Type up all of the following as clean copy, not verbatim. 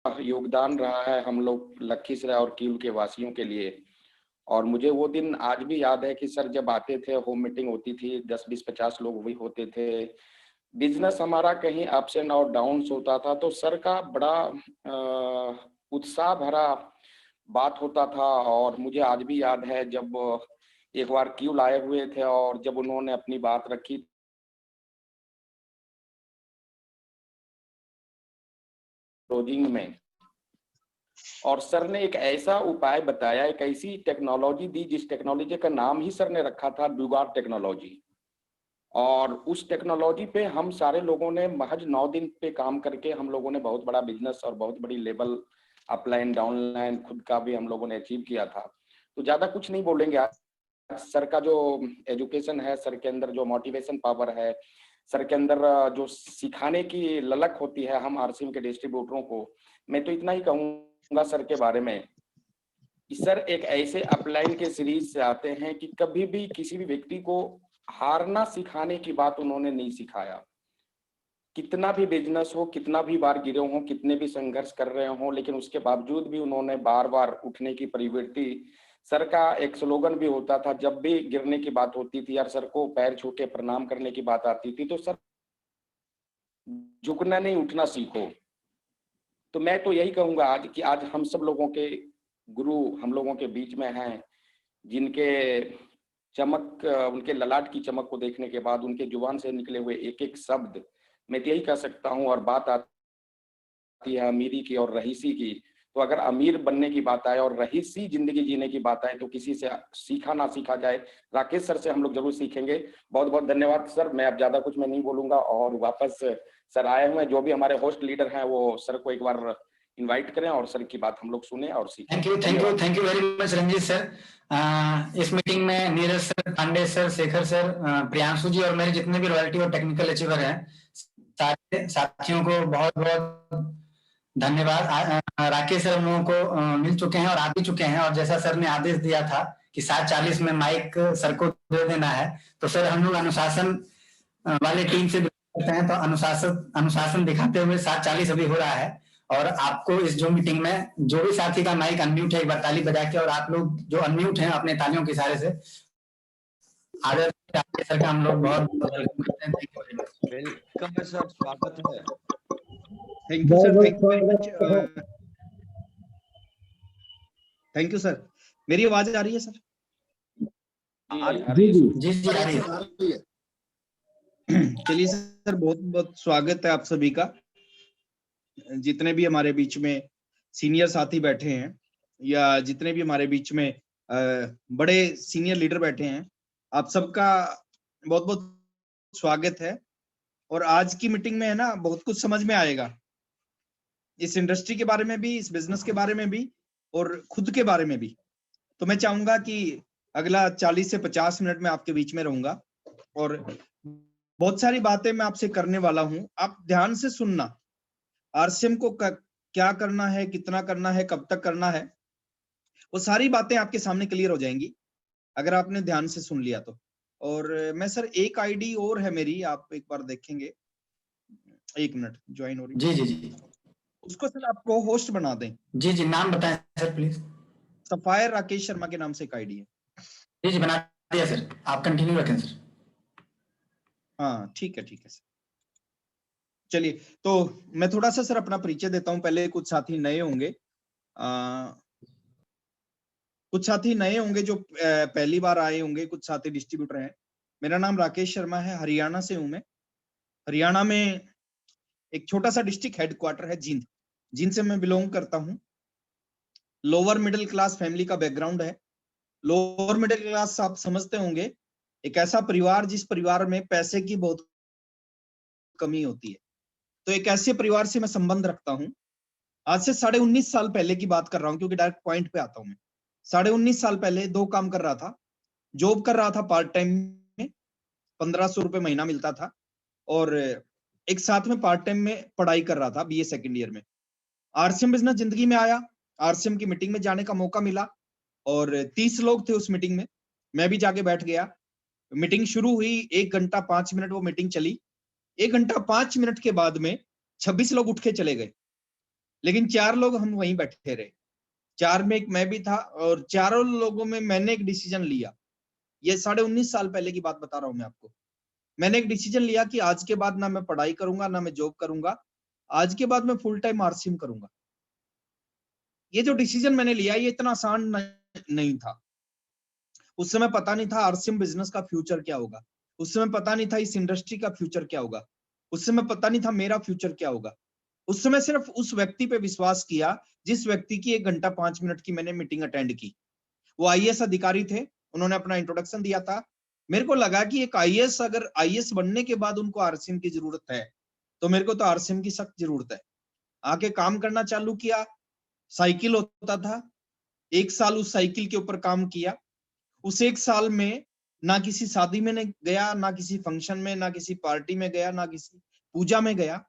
योगदान रहा है हम लोग लखीसराय और कील के वासियों के लिए। और मुझे वो दिन आज भी याद है कि सर जब आते थे, होम मीटिंग होती थी, 10, 20, 50 लोग भी होते थे, बिजनेस हमारा कहीं अप्स एंड और डाउन्स होता था, तो सर का बड़ा उत्साह भरा बात होता था। और मुझे आज भी याद है जब एक बार क्यू लाए हुए थे और जब उन्होंने अपनी बात रखी क्लोजिंग में, और सर ने एक ऐसा उपाय बताया, एक ऐसी टेक्नोलॉजी दी जिस टेक्नोलॉजी का नाम ही सर ने रखा था जुगाड़ टेक्नोलॉजी। और उस टेक्नोलॉजी पे हम सारे लोगों ने महज 9 दिन पे काम करके हम लोगों ने बहुत बड़ा बिजनेस और बहुत बड़ी लेवल अपलाइन डाउनलाइन खुद का भी हम लोगों ने अचीव किया था। तो ज्यादा कुछ नहीं बोलेंगे आज। सर का जो एजुकेशन है, सर के अंदर जो मोटिवेशन पावर है, सर के अंदर जो सिखाने की ललक होती है हम आरसीएम के डिस्ट्रीब्यूटरों को, मैं तो इतना ही कहूंगा सर के बारे में। सर एक ऐसे अपलाइन के सीरीज से आते हैं कि कभी भी किसी भी व्यक्ति को हारना सिखाने की बात उन्होंने नहीं सिखाया। कितना भी बिजनेस हो, कितना भी बार गिरे हो, कितने भी संघर्ष कर रहे हो, लेकिन उसके बावजूद भी उन्होंने बार बार उठने की प्रवृत्ति। सर का एक स्लोगन भी होता था, जब भी गिरने की बात होती थी यार सर को पैर छू के प्रणाम करने की बात आती थी, तो सर झुकना नहीं उठना सीखो। तो मैं तो यही कहूंगा आज कि आज हम सब लोगों के गुरु हम लोगों के बीच में हैं, जिनके चमक, उनके ललाट की चमक को देखने के बाद उनके जुबान से निकले हुए एक एक शब्द मैं तो यही कह सकता हूं। और बात आती है अमीरी की और रईसी की, तो अगर अमीर बनने की बात आए और रईसी जिंदगी जीने की बात आए तो किसी से सीखा ना सीखा जाए, राकेश सर से हम लोग जरूर सीखेंगे। बहुत बहुत धन्यवाद सर। मैं अब ज्यादा कुछ मैं नहीं बोलूंगा और वापस सर आए हुए जो भी हमारे होस्ट लीडर हैं वो सर को एक बार इनवाइट करें और सर की बात हम लोग सुने और सीखें। Thank you very much Ranjit sir. इस मीटिंग में Neeraj sir, Pandey sir, Shekhar sir, Priyanshu ji और मेरे जितने भी रॉयल्टी और टेक्निकल अचीवर हैं, सारे साथियों को बहुत बहुत धन्यवाद। राकेश सर हम लोगों को मिल चुके हैं और आ भी चुके हैं, और जैसा सर ने आदेश दिया था कि 7:40 में माइक सर को दे देना है, तो सर हम लोग अनुशासन वाले टीम से करते हैं, तो अनुशासन दिखाते हुए 7:40 अभी हो रहा है। और आपको इस जो मीटिंग में जो भी साथी का माइक अनम्यूट है एक बार ताली बजा के, और आप लोग जो अनम्यूट हैं अपने तालियों के इशारे से आदर सर का हम लोग बहुत वेलकम करते हैं। Thank you very much. Welcome sir, स्वागत है। Thank you sir, thank you very much. Thank you sir. मेरी आवाज आ रही है सर? जी आ रही है। चलिए सर, बहुत बहुत स्वागत है आप सभी का। जितने भी हमारे बीच में सीनियर साथी बैठे हैं या जितने भी हमारे बीच में बड़े सीनियर लीडर बैठे हैं, आप सबका बहुत बहुत स्वागत है। और आज की मीटिंग में है ना, बहुत कुछ समझ में आएगा, इस इंडस्ट्री के बारे में भी, इस बिजनेस के बारे में भी और खुद के बारे में भी। तो मैं चाहूंगा कि अगला 40 से 50 मिनट में आपके बीच में रहूंगा और बहुत सारी बातें मैं आपसे करने वाला हूं। आप ध्यान से सुनना। आरसीएम को क्या करना है, कितना करना है, कब तक करना है, वो सारी बातें आपके सामने क्लियर हो जाएंगी अगर आपने ध्यान से सुन लिया तो। और मैं सर एक आईडी और है मेरी, आप एक बार देखेंगे, 1 मिनट, ज्वाइन हो रही है। जी उसको सर आपको होस्ट बना दें। जी नाम बताएं sir please. Sapphire Rakesh Sharma के नाम से एक आईडी है। जी बना दिया सर, आप कंटिन्यू रखें सर। हाँ ठीक है सर। चलिए, तो मैं थोड़ा सा सर अपना परिचय देता हूं। पहले कुछ साथी नए होंगे, कुछ साथी नए होंगे जो पहली बार आए होंगे, कुछ साथी डिस्ट्रीब्यूटर हैं। मेरा नाम राकेश शर्मा है, हरियाणा से हूं मैं। हरियाणा में एक छोटा सा डिस्ट्रिक्ट हेडक्वार्टर है जींद से मैं बिलोंग करता हूं। लोअर मिडिल क्लास फैमिली का बैकग्राउंड है। लोअर मिडिल क्लास आप समझते होंगे, एक ऐसा परिवार जिस परिवार में पैसे की बहुत कमी होती है। तो एक ऐसे परिवार से मैं संबंध रखता हूं। आज से 19.5 साल पहले की बात कर रहा हूं, क्योंकि डायरेक्ट पॉइंट पे आता हूं मैं। 19.5 साल पहले 2 काम कर रहा था। जॉब कर रहा था पार्ट टाइम में, 1500 रुपए महीना मिलता था, और एक साथ में पार्ट टाइम में पढ़ाई कर रहा था, बीए सेकेंड ईयर में। आरसीएम बिजनेस जिंदगी में आया, आरसीएम की मीटिंग में जाने का मौका मिला और 30 लोग थे उस मीटिंग में। मैं भी जाके बैठ गया। मीटिंग शुरू हुई, 1 घंटा 5 मिनट वो मीटिंग चली। 1 घंटा 5 मिनट के बाद में 26 लोग उठ के चले गए। लेकिन 4 लोग हम वहीं बैठे रहे। 4 में एक मैं भी था और चारों लोगों में मैंने एक डिसीजन लिया। ये 19.5 साल पहले की बात बता रहा हूं मैं आपको। मैंने एक डिसीजन लिया कि आज के बाद ना मैं पढ़ाई करूंगा, ना मैं जॉब करूंगा। आज के बाद मैं फुल टाइम आरसीएम करूंगा। ये जो डिसीजन मैंने लिया ये इतना आसान नहीं था। उस समय पता नहीं था आरसीएम बिजनेस का फ्यूचर क्या होगा। उस समय पता नहीं था इस इंडस्ट्री का फ्यूचर क्या होगा। उस समय पता नहीं था मेरा फ्यूचर क्या होगा। उस समय सिर्फ उस व्यक्ति पे विश्वास किया जिस व्यक्ति की 1 घंटा 5 मिनट की मैंने मीटिंग अटेंड की। वो आईएएस अधिकारी थे, उन्होंने अपना इंट्रोडक्शन दिया था। मेरे को लगा कि एक आईएएस अगर आईएएस बनने के बाद उनको आरसीएम की जरूरत है तो मेरे को तो आरसीएम की सख्त जरूरत है। आके काम करना चालू किया। साइकिल होता था, 1 साल उस साइकिल के ऊपर काम किया। उस 1 साल में ना किसी शादी में गया, ना किसी फंक्शन में, ना किसी पार्टी में गया, ना किसी पूजा में गया।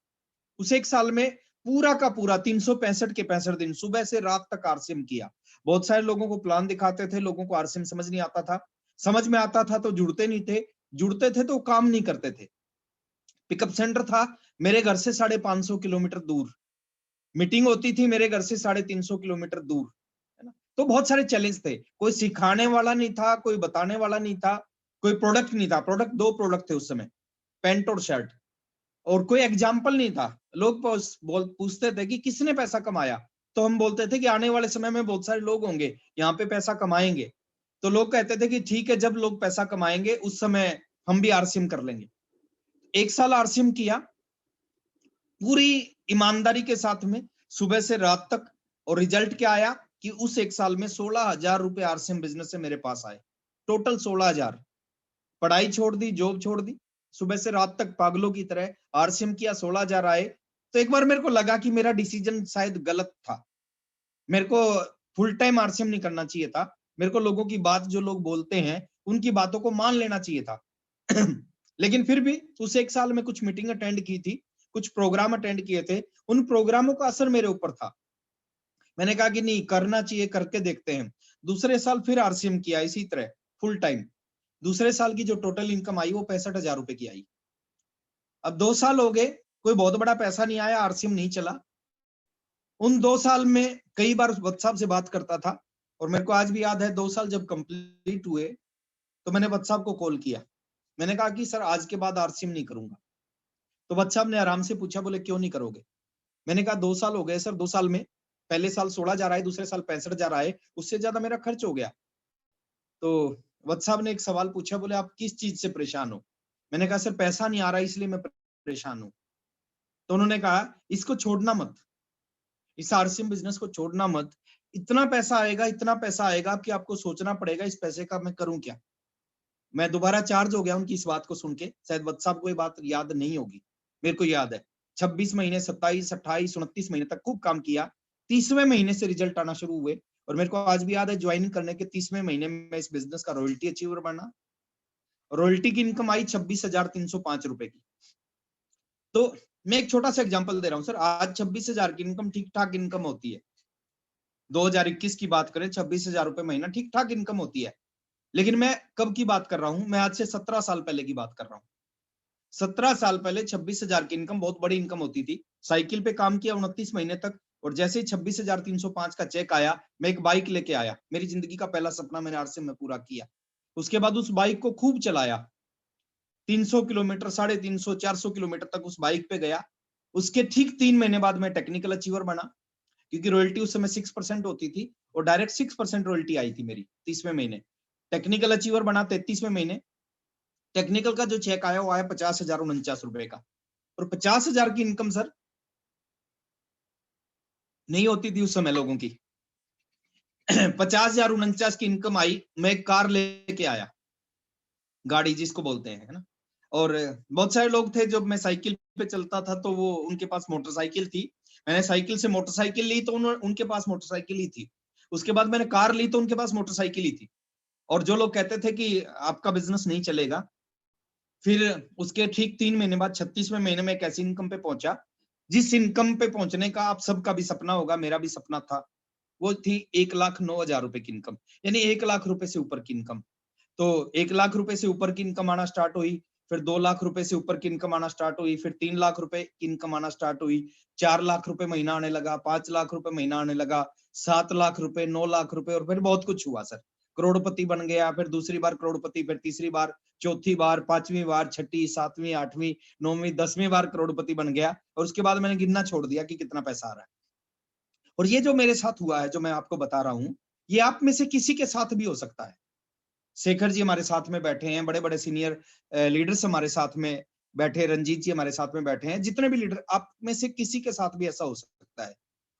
उस 1 साल में पूरा का पूरा 365 के 65 दिन सुबह से रात तक आरसीएम किया। बहुत सारे लोगों को प्लान दिखाते थे, लोगों को आरसीएम समझ नहीं आता था। समझ में आता था तो जुड़ते नहीं थे, जुड़ते थे तो काम नहीं करते थे। पिकअप सेंटर था मेरे घर से 550 किलोमीटर दूर। मीटिंग होती थी मेरे घर से 350 किलोमीटर दूर, है ना। तो बहुत सारे चैलेंज थे। कोई सिखाने वाला नहीं था, कोई बताने वाला नहीं था, कोई प्रोडक्ट नहीं था। प्रोडक्ट 2 प्रोडक्ट थे उस समय, पैंट और शर्ट। और कोई एग्जाम्पल नहीं था। लोग पूछते थे कि किसने पैसा कमाया, तो हम बोलते थे कि आने वाले समय में बहुत सारे लोग होंगे यहाँ पे पैसा कमाएंगे। तो लोग कहते थे कि ठीक है, जब लोग पैसा कमाएंगे उस समय हम भी आरसीएम कर लेंगे। 1 साल आरसीएम किया पूरी ईमानदारी के साथ में सुबह से रात तक। और रिजल्ट क्या आया कि उस 1 साल में 16,000 रुपए आरसीएम बिजनेस से मेरे पास आए। टोटल 16,000। पढ़ाई छोड़ दी, जॉब छोड़ दी, सुबह से रात तक पागलों की तरह आरसीएम किया, 16,000 आए। तो एक बार मेरे को लगा कि मेरा डिसीजन शायद गलत था। मेरे को फुल टाइम आरसीएम नहीं करना चाहिए था। मेरे को लोगों की बात, जो लोग बोलते हैं उनकी बातों को मान लेना चाहिए था। लेकिन फिर भी उस 1 साल में कुछ मीटिंग अटेंड की थी, कुछ प्रोग्राम अटेंड किए थे, उन प्रोग्रामों का असर मेरे ऊपर था। मैंने कहा कि नहीं, करना चाहिए, करके देखते हैं। दूसरे साल फिर आरसीएम किया इसी तरह फुल टाइम। दूसरे साल की जो टोटल इनकम आई वो 65,000 रुपए की आई। अब 2 साल हो गए, कोई बहुत बड़ा पैसा नहीं आया, आरसीएम नहीं चला। उन 2 साल में कई बार व्हाट्सएप से बात करता था और मेरे को आज भी याद है 2 साल जब कंप्लीट हुए तो मैंने व्हाट्सएप को कॉल किया। मैंने कहा कि सर आज के बाद आरसीएम नहीं करूंगा। तो व्हाट्सएप ने आराम से पूछा, बोले क्यों नहीं करोगे? मैंने कहा 2 साल हो गए सर, 2 साल में पहले साल 16,000 आए, दूसरे साल 65,000 आए, उससे ज्यादा मेरा खर्च हो गया। तो व्हाट्सएप ने एक सवाल पूछा, बोले आप किस चीज से परेशान हो? मैंने कहा सर पैसा नहीं आ रहा इसलिए मैं परेशान हूँ। तो उन्होंने कहा इसको छोड़ना मत, इस आरसीएम बिजनेस को छोड़ना मत। इतना पैसा आएगा कि आपको सोचना पड़ेगा इस पैसे का मैं करूं क्या। मैं दोबारा चार्ज हो गया उनकी इस बात को सुन के। शायद व्हाट्सएप को ये बात याद नहीं होगी, मेरे को याद है। 26 महीने, 27, 28, 29 महीने तक खूब काम किया। 30वें महीने से रिजल्ट आना शुरू हुए और मेरे को आज भी याद है ज्वाइनिंग करने के 30वें महीने में इस बिजनेस का रॉयल्टी अचीवर बना। रॉयल्टी की इनकम आई 26,305 रुपए की। तो मैं एक छोटा सा एग्जांपल दे रहा हूं सर। आज 26,000 की इनकम ठीक ठाक इनकम होती है। 2021 की बात करें, 26,000 रुपए महीना ठीक ठाक इनकम होती है। लेकिन मैं कब की बात कर रहा हूं? मैं आज से 17 साल पहले की बात कर रहा हूं। 17 साल पहले 26,000 की इनकम बहुत बड़ी इनकम होती थी। साइकिल पे काम किया 29 महीने तक और जैसे ही 26,305 का चेक आया, मैं एक बाइक लेके आया। मेरी जिंदगी का पहला सपना मैंने आरसीएम में पूरा किया। उसके बाद उस बाइक को खूब चलाया, 300 किलोमीटर, 350, 400 किलोमीटर तक उस बाइक पे गया। उसके ठीक 3 महीने बाद मैं टेक्निकल अचीवर बना, क्योंकि रॉयल्टी उस समय 6% होती थी और डायरेक्ट 6% रॉयल्टी आई थी मेरी 30वें महीने। टेक्निकल अचीवर बना 33वें महीने। टेक्निकल का जो चेक आया वो आया 50,049 रुपए का। और 50,000 की इनकम सर नहीं होती थी उस समय लोगों की। 50,049 की इनकम आई। मैं एक कार लेके आया, गाड़ी जिसको बोलते हैं, है ना। और बहुत सारे लोग थे, जब मैं साइकिल पे चलता था तो वो उनके पास मोटरसाइकिल थी। मैंने साइकिल से मोटरसाइकिल ली तो उनके पास मोटरसाइकिल ही थी। उसके बाद मैंने कार ली तो उनके पास मोटरसाइकिल ही थी। और जो लोग कहते थे कि आपका बिजनेस नहीं चलेगा, फिर उसके ठीक 3 महीने बाद 36वें महीने में एक ऐसी इनकम पे पहुंचा जिस इनकम पे पहुंचने का आप सबका भी सपना होगा, मेरा भी सपना था। वो थी 1,09,000 रुपए की इनकम, यानी 1 लाख रुपए से ऊपर की इनकम। तो 1 लाख रुपए से ऊपर की इनकम आना स्टार्ट हुई। फिर 2 लाख रुपए से ऊपर की इनकम आना स्टार्ट हुई, फिर 3 लाख रुपए की इनकम आना स्टार्ट हुई, 4 लाख रुपए महीना आने लगा, 5 लाख रुपए महीना आने लगा, 7 लाख रुपए, 9 लाख रुपए, और फिर बहुत कुछ हुआ सर। करोड़पति बन गया, फिर दूसरी बार करोड़पति, फिर तीसरी बार, चौथी बार, पांचवी बार, छठी, सातवीं, आठवीं, नौवीं, 10वीं बार करोड़पति बन गया, और उसके बाद मैंने गिनना छोड़ दिया कि कितना पैसा आ रहा है। और ये जो मेरे साथ हुआ है, जो मैं आपको बता रहा हूं, ये आप में से किसी के साथ भी हो सकता है। शेखर जी हमारे साथ में बैठे हैं, बड़े बड़े सीनियर लीडर्स हमारे साथ में बैठे, रंजीत जी हमारे साथ में बैठे हैं, जितने भी लीडर, आप में से किसी के साथ भी ऐसा हो सकता है।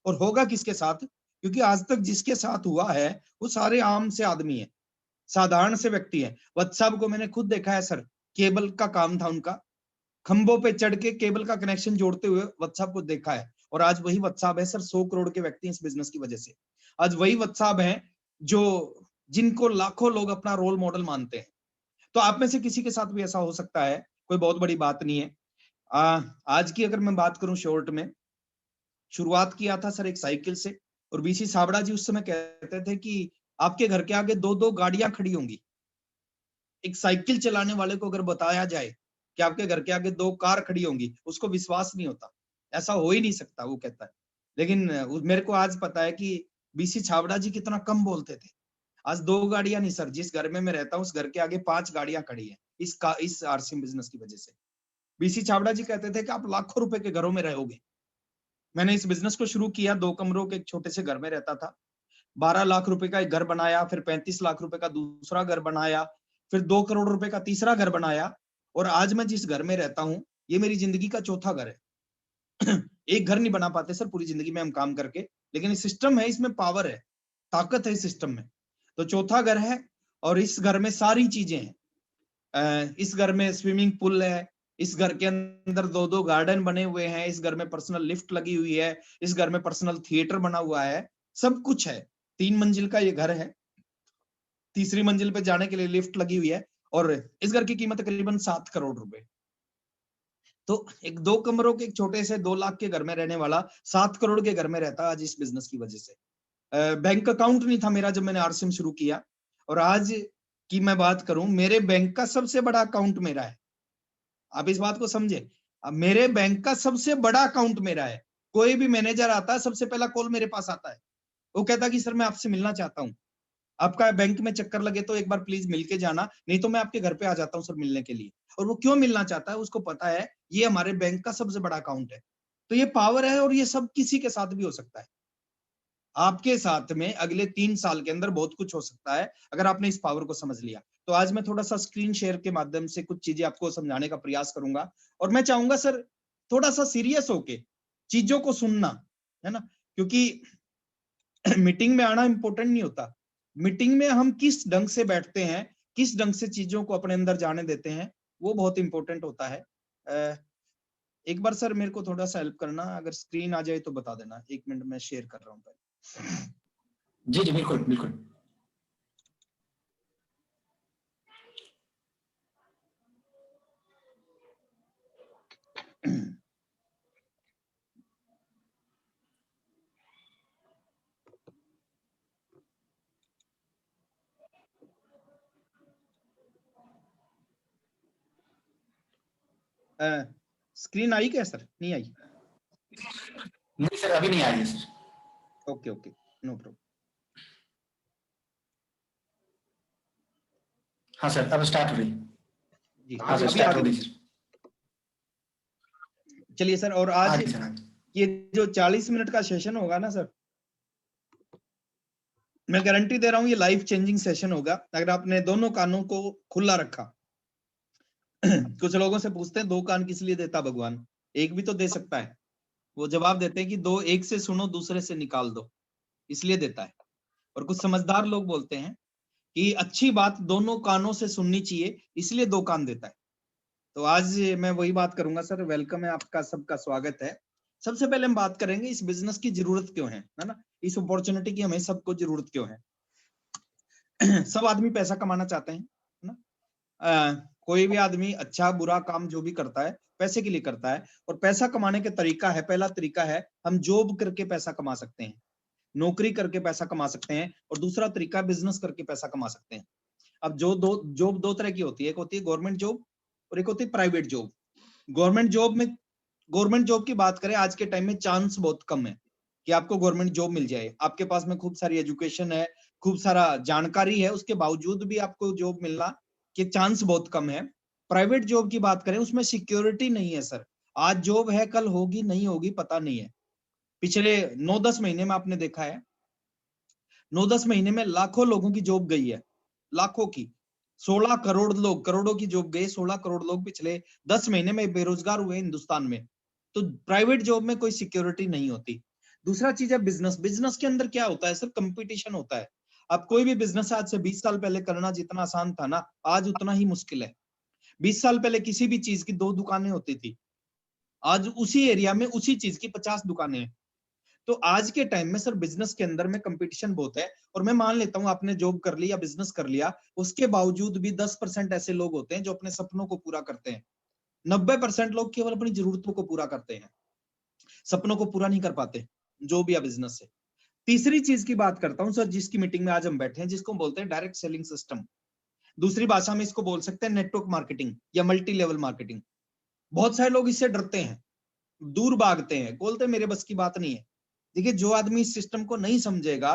और होगा किसके साथ? क्योंकि आज तक जिसके साथ हुआ है वो सारे आम से आदमी है, साधारण से व्यक्ति है। वत्स साहब को मैंने खुद देखा है सर, केबल का काम था उनका, खंभों पे चढ़ के केबल का कनेक्शन जोड़ते हुए वत्स साहब को देखा है। और आज वही वत्स साहब है सर, 100 करोड़ के व्यक्ति इस बिजनेस की वजह से। आज वही वत्स साहब हैं जो, जिनको लाखों लोग अपना रोल मॉडल मानते हैं। तो आप में से किसी के साथ भी ऐसा हो सकता है, कोई बहुत बड़ी बात नहीं है। आज की अगर मैं बात करूं शॉर्ट में, शुरुआत किया था सर एक साइकिल से, और बीसी साबड़ा जी उस समय कहते थे कि आपके घर के आगे 2-2 गाड़ियां खड़ी होंगी। एक साइकिल चलाने वाले को अगर बताया जाए कि आपके घर के आगे 2 कार खड़ी होंगी, उसको विश्वास नहीं होता, ऐसा हो ही नहीं सकता, वो कहता है। लेकिन मेरे को आज पता है कि बीसी छाबड़ा जी कितना कम बोलते थे। आज 2 गाड़ियां नहीं सर, जिस घर में मैं रहता हूँ उस घर के आगे 5 गाड़ियां खड़ी है, इस आरसीएम बिजनेस की वजह से। बीसी छाबड़ा जी कहते थे कि आप लाखों रुपए के घरों में रहोगे। मैंने इस बिजनेस को शुरू किया, 2 कमरों के एक छोटे से घर में रहता था, 12 लाख रुपए का एक घर बनाया, फिर 35 लाख रुपए का दूसरा घर बनाया, फिर 2 करोड़ रुपए का तीसरा घर बनाया, और आज मैं जिस घर में रहता हूँ, ये मेरी जिंदगी का चौथा घर है। एक घर नहीं बना पाते सर पूरी जिंदगी में हम काम करके, लेकिन सिस्टम है, इसमें पावर है, ताकत है इस सिस्टम में। तो चौथा घर है, और इस घर में सारी चीजें हैं। इस घर में स्विमिंग पूल है, इस घर के अंदर 2-2 गार्डन बने हुए हैं, इस घर में पर्सनल लिफ्ट लगी हुई है, इस घर में पर्सनल थिएटर बना हुआ है, सब कुछ है। 3 मंजिल का ये घर है, तीसरी मंजिल पे जाने के लिए लिफ्ट लगी हुई है, और इस घर की कीमत करीबन 7 करोड़ रुपए। तो एक 2 कमरों के एक छोटे से 2 लाख के घर में रहने वाला 7 करोड़ के घर में रहता आज इस बिजनेस की वजह से। बैंक अकाउंट नहीं था मेरा जब मैंने आरसीएम शुरू किया, और आज की मैं बात करूं, मेरे बैंक का सबसे बड़ा अकाउंट मेरा है। आप इस बात को समझे, अब मेरे बैंक का सबसे बड़ा अकाउंट मेरा है। कोई भी मैनेजर आता है, सबसे पहला कॉल मेरे पास आता है, वो कहता कि सर मैं आपसे मिलना चाहता हूँ, आपका बैंक में चक्कर लगे तो एक बार प्लीज मिल के जाना, नहीं तो मैं आपके घर पे आ जाता हूँ सर मिलने के लिए। और वो क्यों मिलना चाहता है, उसको पता है ये हमारे बैंक का सबसे बड़ा अकाउंट है। तो ये पावर है, और ये सब किसी के साथ भी हो सकता है। आपके साथ में अगले 3 साल के अंदर बहुत कुछ हो सकता है अगर आपने इस पावर को समझ लिया। तो आज मैं थोड़ा सा स्क्रीन शेयर के माध्यम से कुछ चीजें आपको समझाने का प्रयास करूंगा, और मैं चाहूंगा सर थोड़ा सा सीरियस होके चीजों को सुनना, है ना, क्योंकि मीटिंग में आना इंपॉर्टेंट नहीं होता, मीटिंग में हम किस ढंग से बैठते हैं, किस ढंग से चीजों को अपने अंदर जाने देते हैं, वो बहुत इंपॉर्टेंट होता है। एक बार सर मेरे को थोड़ा सा हेल्प करना, अगर स्क्रीन आ जाए तो बता देना, 1 मिनट में शेयर कर रहा हूँ पहले। जी जी बिल्कुल बिल्कुल। स्क्रीन आई क्या सर? नहीं आई? नहीं सर अभी नहीं आई है sir. Okay okay, no problem. हाँ सर अब स्टार्ट हो रही है। जी हाँ सर अभी स्टार्ट आ हो रही गई। है। चलिए सर, और हाँ आज जी सर, हाँ जी। ये जो 40 मिनट का सेशन होगा ना सर, मैं गारंटी दे रहा हूँ ये लाइफ चेंजिंग सेशन होगा अगर आपने दोनों कानों को खुला रखा। कुछ लोगों से पूछते हैं 2 कान किस लिए देता भगवान, एक भी तो दे सकता है। वो जवाब देते हैं कि 2, एक से सुनो दूसरे से निकाल दो, इसलिए देता है। और कुछ समझदार लोग बोलते हैं कि अच्छी बात दोनों कानों से सुननी चाहिए, इसलिए 2 कान देता है। तो आज मैं वही बात करूंगा सर। वेलकम है, आपका सबका स्वागत है। सबसे पहले हम बात करेंगे इस बिजनेस की जरूरत क्यों है ना, इस अपॉर्चुनिटी की हमें सबको जरूरत क्यों है। सब आदमी पैसा कमाना चाहते हैं ना। कोई भी आदमी अच्छा बुरा काम जो भी करता है पैसे के लिए करता है, और पैसा कमाने के तरीका है, पहला तरीका है हम जॉब करके पैसा कमा सकते हैं, नौकरी करके पैसा कमा सकते हैं, और दूसरा तरीका बिजनेस करके पैसा कमा सकते हैं। अब जॉब 2 तरह की होती है, एक होती है गवर्नमेंट जॉब और एक होती है प्राइवेट जॉब। गवर्नमेंट जॉब की बात करें, आज के टाइम में चांस बहुत कम है कि आपको गवर्नमेंट जॉब मिल जाए। आपके पास में खूब सारी एजुकेशन है, खूब सारा जानकारी है, उसके बावजूद भी आपको जॉब मिलना के चांस बहुत कम है। प्राइवेट जॉब की बात करें, उसमें सिक्योरिटी नहीं है सर। आज जॉब है, कल होगी नहीं होगी पता नहीं है। पिछले 9-10 महीने में आपने देखा है, 9-10 महीने में लाखों लोगों की जॉब गई है, लाखों की। 16 करोड़ लोग, करोड़ों की जॉब गई। 16 करोड़ लोग पिछले 10 महीने में बेरोजगार हुए हिंदुस्तान में। तो प्राइवेट जॉब में कोई सिक्योरिटी नहीं होती। दूसरा चीज है बिजनेस। बिजनेस के अंदर क्या होता है सर? कंपटीशन होता है। अब कोई भी बिजनेस आज से 20 साल पहले करना जितना आसान था ना, आज उतना ही मुश्किल है। 20 साल पहले किसी भी चीज की 2 दुकानें होती थी, आज उसी एरिया में उसी चीज की 50 दुकानें हैं। तो आज के टाइम में सर बिजनेस के अंदर में कंपटीशन बहुत है। और मैं मान लेता हूं आपने जॉब कर ली या बिजनेस कर लिया, उसके बावजूद भी 10% ऐसे लोग होते हैं जो अपने सपनों को पूरा करते हैं। 90% लोग केवल अपनी जरूरतों को पूरा करते हैं, सपनों को पूरा नहीं कर पाते जॉब या बिजनेस से। तीसरी चीज की बात करता हूं सर, जिसकी मीटिंग में आज हम बैठे हैं, जिसको बोलते हैं डायरेक्ट सेलिंग सिस्टम। दूसरी भाषा में इसको बोल सकते हैं नेटवर्क मार्केटिंग या मल्टी लेवल मार्केटिंग। बहुत सारे लोग इससे डरते हैं, दूर भागते हैं, बोलते हैं मेरे बस की बात नहीं है। देखिए, जो आदमी इस सिस्टम को नहीं समझेगा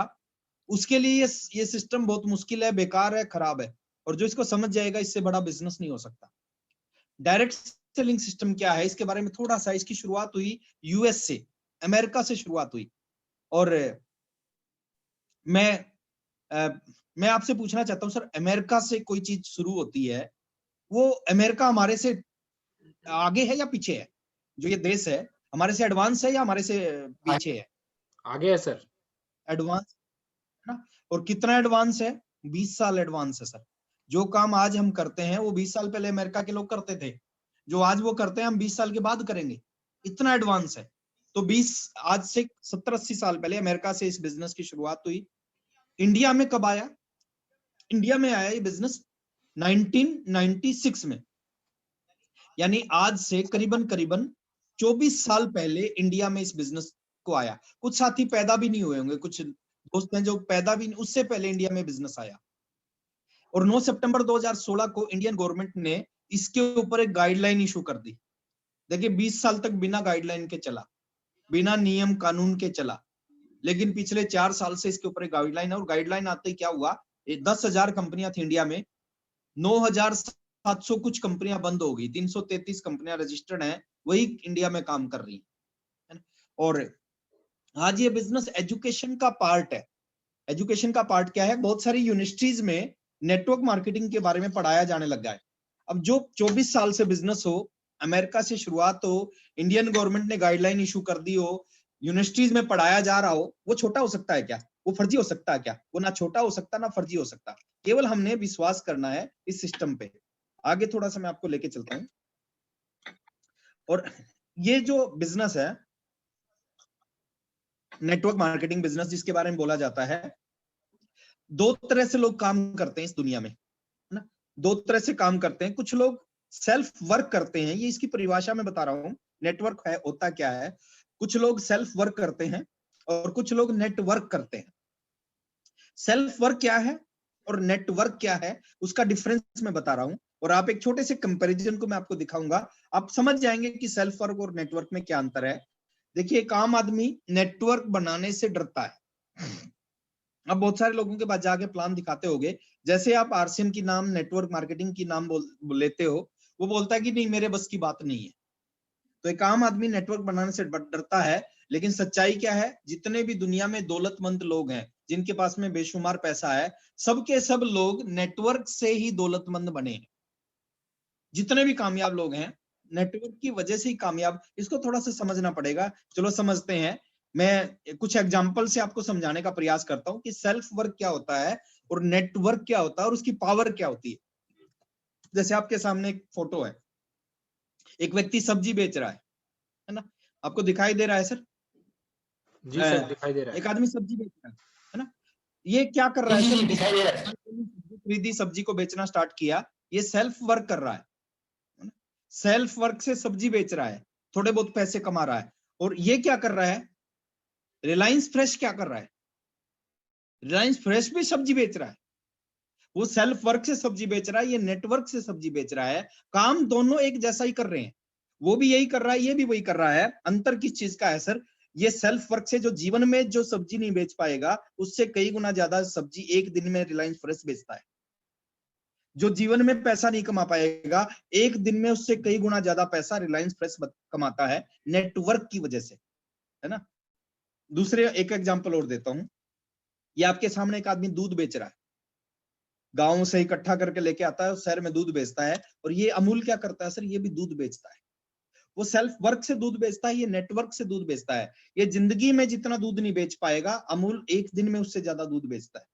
उसके लिए ये सिस्टम बहुत मुश्किल है, बेकार है, खराब है। और जो इसको समझ जाएगा, इससे बड़ा बिजनेस नहीं हो सकता। डायरेक्ट सेलिंग सिस्टम क्या है, इसके बारे में थोड़ा सा, इसकी शुरुआत हुई यूएस से, अमेरिका से शुरुआत हुई। और मैं आपसे पूछना चाहता हूं सर, अमेरिका से कोई चीज शुरू होती है, वो अमेरिका हमारे से आगे है या पीछे है? जो ये देश है, हमारे से एडवांस है या हमारे से पीछे है? आगे है सर। एडवांस है ना। और कितना एडवांस है? 20 साल एडवांस है सर। जो काम आज हम करते हैं वो 20 साल पहले अमेरिका के लोग करते थे। जो आज वो करते हैं हम 20 साल के बाद करेंगे, इतना एडवांस है। तो 20 आज से 70-80 साल पहले अमेरिका से इस बिजनेस की शुरुआत हुई। इंडिया में कब आया? इंडिया में आया ये बिजनेस 1996 में, यानी आज से करीबन 24 साल पहले इंडिया में इस बिजनेस को आया। कुछ साथी पैदा भी नहीं हुए होंगे, कुछ दोस्त हैं जो पैदा भी, उससे पहले इंडिया में बिजनेस आया। और 9 सितंबर 2016 को इंडियन गवर्नमेंट ने इसके ऊपर एक गाइडलाइन इशू कर दी। देखिए, 20 साल तक बिना गाइडलाइन के चला, बिना नियम कानून के चला, लेकिन पिछले 4 साल से इसके ऊपर एक गाइडलाइन है। और गाइडलाइन आते ही क्या हुआ, 10,000 कंपनियां थी इंडिया में, 9,700 कुछ कंपनियां बंद हो गई, 333 कंपनियां रजिस्टर्ड हैं, वही इंडिया में काम कर रही है। और आज ये बिजनेस एजुकेशन का पार्ट है। एजुकेशन का पार्ट क्या है? बहुत सारी यूनिवर्सिटीज में नेटवर्क मार्केटिंग के बारे में पढ़ाया जाने लगा है। अब जो 24 साल से बिजनेस हो, अमेरिका से शुरुआत हो, इंडियन गवर्नमेंट ने गाइडलाइन इशू कर दी हो, यूनिवर्सिटीज में पढ़ाया जा रहा हो, वो छोटा हो सकता है क्या? वो फर्जी हो सकता है क्या? वो ना छोटा हो सकता ना फर्जी हो सकता। केवल हमने विश्वास करना है इस सिस्टम पे। आगे थोड़ा सा मैं आपको लेके चलता हूं। और ये जो बिजनेस है, नेटवर्क मार्केटिंग बिजनेस जिसके बारे में बोला जाता है, 2 तरह से लोग काम करते हैं इस दुनिया में, है ना। 2 तरह से काम करते हैं। कुछ लोग सेल्फ वर्क करते हैं, ये इसकी परिभाषा में बता रहा हूं, नेटवर्क है होता क्या है। कुछ लोग सेल्फ वर्क करते हैं और कुछ लोग नेटवर्क करते हैं। सेल्फ वर्क क्या है और नेटवर्क क्या है, उसका डिफरेंस मैं बता रहा हूं। और आप एक छोटे से कंपैरिजन को मैं आपको दिखाऊंगा, आप समझ जाएंगे कि सेल्फ वर्क और नेटवर्क में क्या अंतर है। देखिए, एक आम आदमी नेटवर्क बनाने से डरता है। अब बहुत सारे लोगों के पास जाके प्लान दिखाते होगे, जैसे आप आरसीएम की नाम, नेटवर्क मार्केटिंग की नाम लेते हो, वो बोलता है कि नहीं मेरे बस की बात नहीं है। तो एक आम आदमी नेटवर्क बनाने से डरता है। लेकिन सच्चाई क्या है? जितने भी दुनिया में दौलतमंद लोग हैं, जिनके पास में बेशुमार पैसा है, सबके सब लोग नेटवर्क से ही दौलतमंद बने हैं। जितने भी कामयाब लोग हैं, नेटवर्क की वजह से ही कामयाब। इसको थोड़ा सा समझना पड़ेगा, चलो समझते हैं। मैं कुछ एग्जांपल से आपको समझाने का प्रयास करता हूं कि सेल्फ वर्क क्या होता है और नेटवर्क क्या होता है और उसकी पावर क्या होती है। जैसे आपके सामने एक फोटो है, एक व्यक्ति सब्जी बेच रहा है ना, आपको दिखाई दे रहा है सर? जी सर, दिखाई दे रहा है। एक आदमी सब्जी बेच रहा है ना, ये क्या कर रहा है सर? दिखाई दे रहा है। खरीदी, सब्जी को बेचना स्टार्ट किया, ये सेल्फ वर्क कर रहा है। सेल्फ वर्क से सब्जी बेच रहा है, थोड़े बहुत पैसे कमा रहा है। और ये क्या कर रहा है? रिलायंस फ्रेश क्या कर रहा है? रिलायंस फ्रेश भी सब्जी बेच रहा है, वो सेल्फ वर्क से सब्जी बेच रहा है, ये नेटवर्क से सब्जी बेच रहा है। काम दोनों एक जैसा ही कर रहे हैं, वो भी यही कर रहा है, ये भी वही कर रहा है। अंतर किस चीज का है सर? ये सेल्फ वर्क से जो जीवन में जो सब्जी नहीं बेच पाएगा, उससे कई गुना ज्यादा सब्जी एक दिन में रिलायंस फ्रेश बेचता है। जो जीवन में पैसा नहीं कमा पाएगा, एक दिन में उससे कई गुना ज्यादा पैसा रिलायंस फ्रेश कमाता है, नेटवर्क की वजह से, है ना। दूसरे एक एग्जांपल और देता हूं। ये आपके सामने एक आदमी दूध बेच रहा है, गांव से इकट्ठा करके लेके आता है, शहर में दूध बेचता है। और ये अमूल क्या करता है सर? ये भी दूध बेचता है। वो सेल्फ वर्क से दूध बेचता है, ये नेटवर्क से दूध बेचता है। ये जिंदगी में जितना दूध नहीं बेच पाएगा, अमूल एक दिन में उससे ज्यादा दूध बेचता है।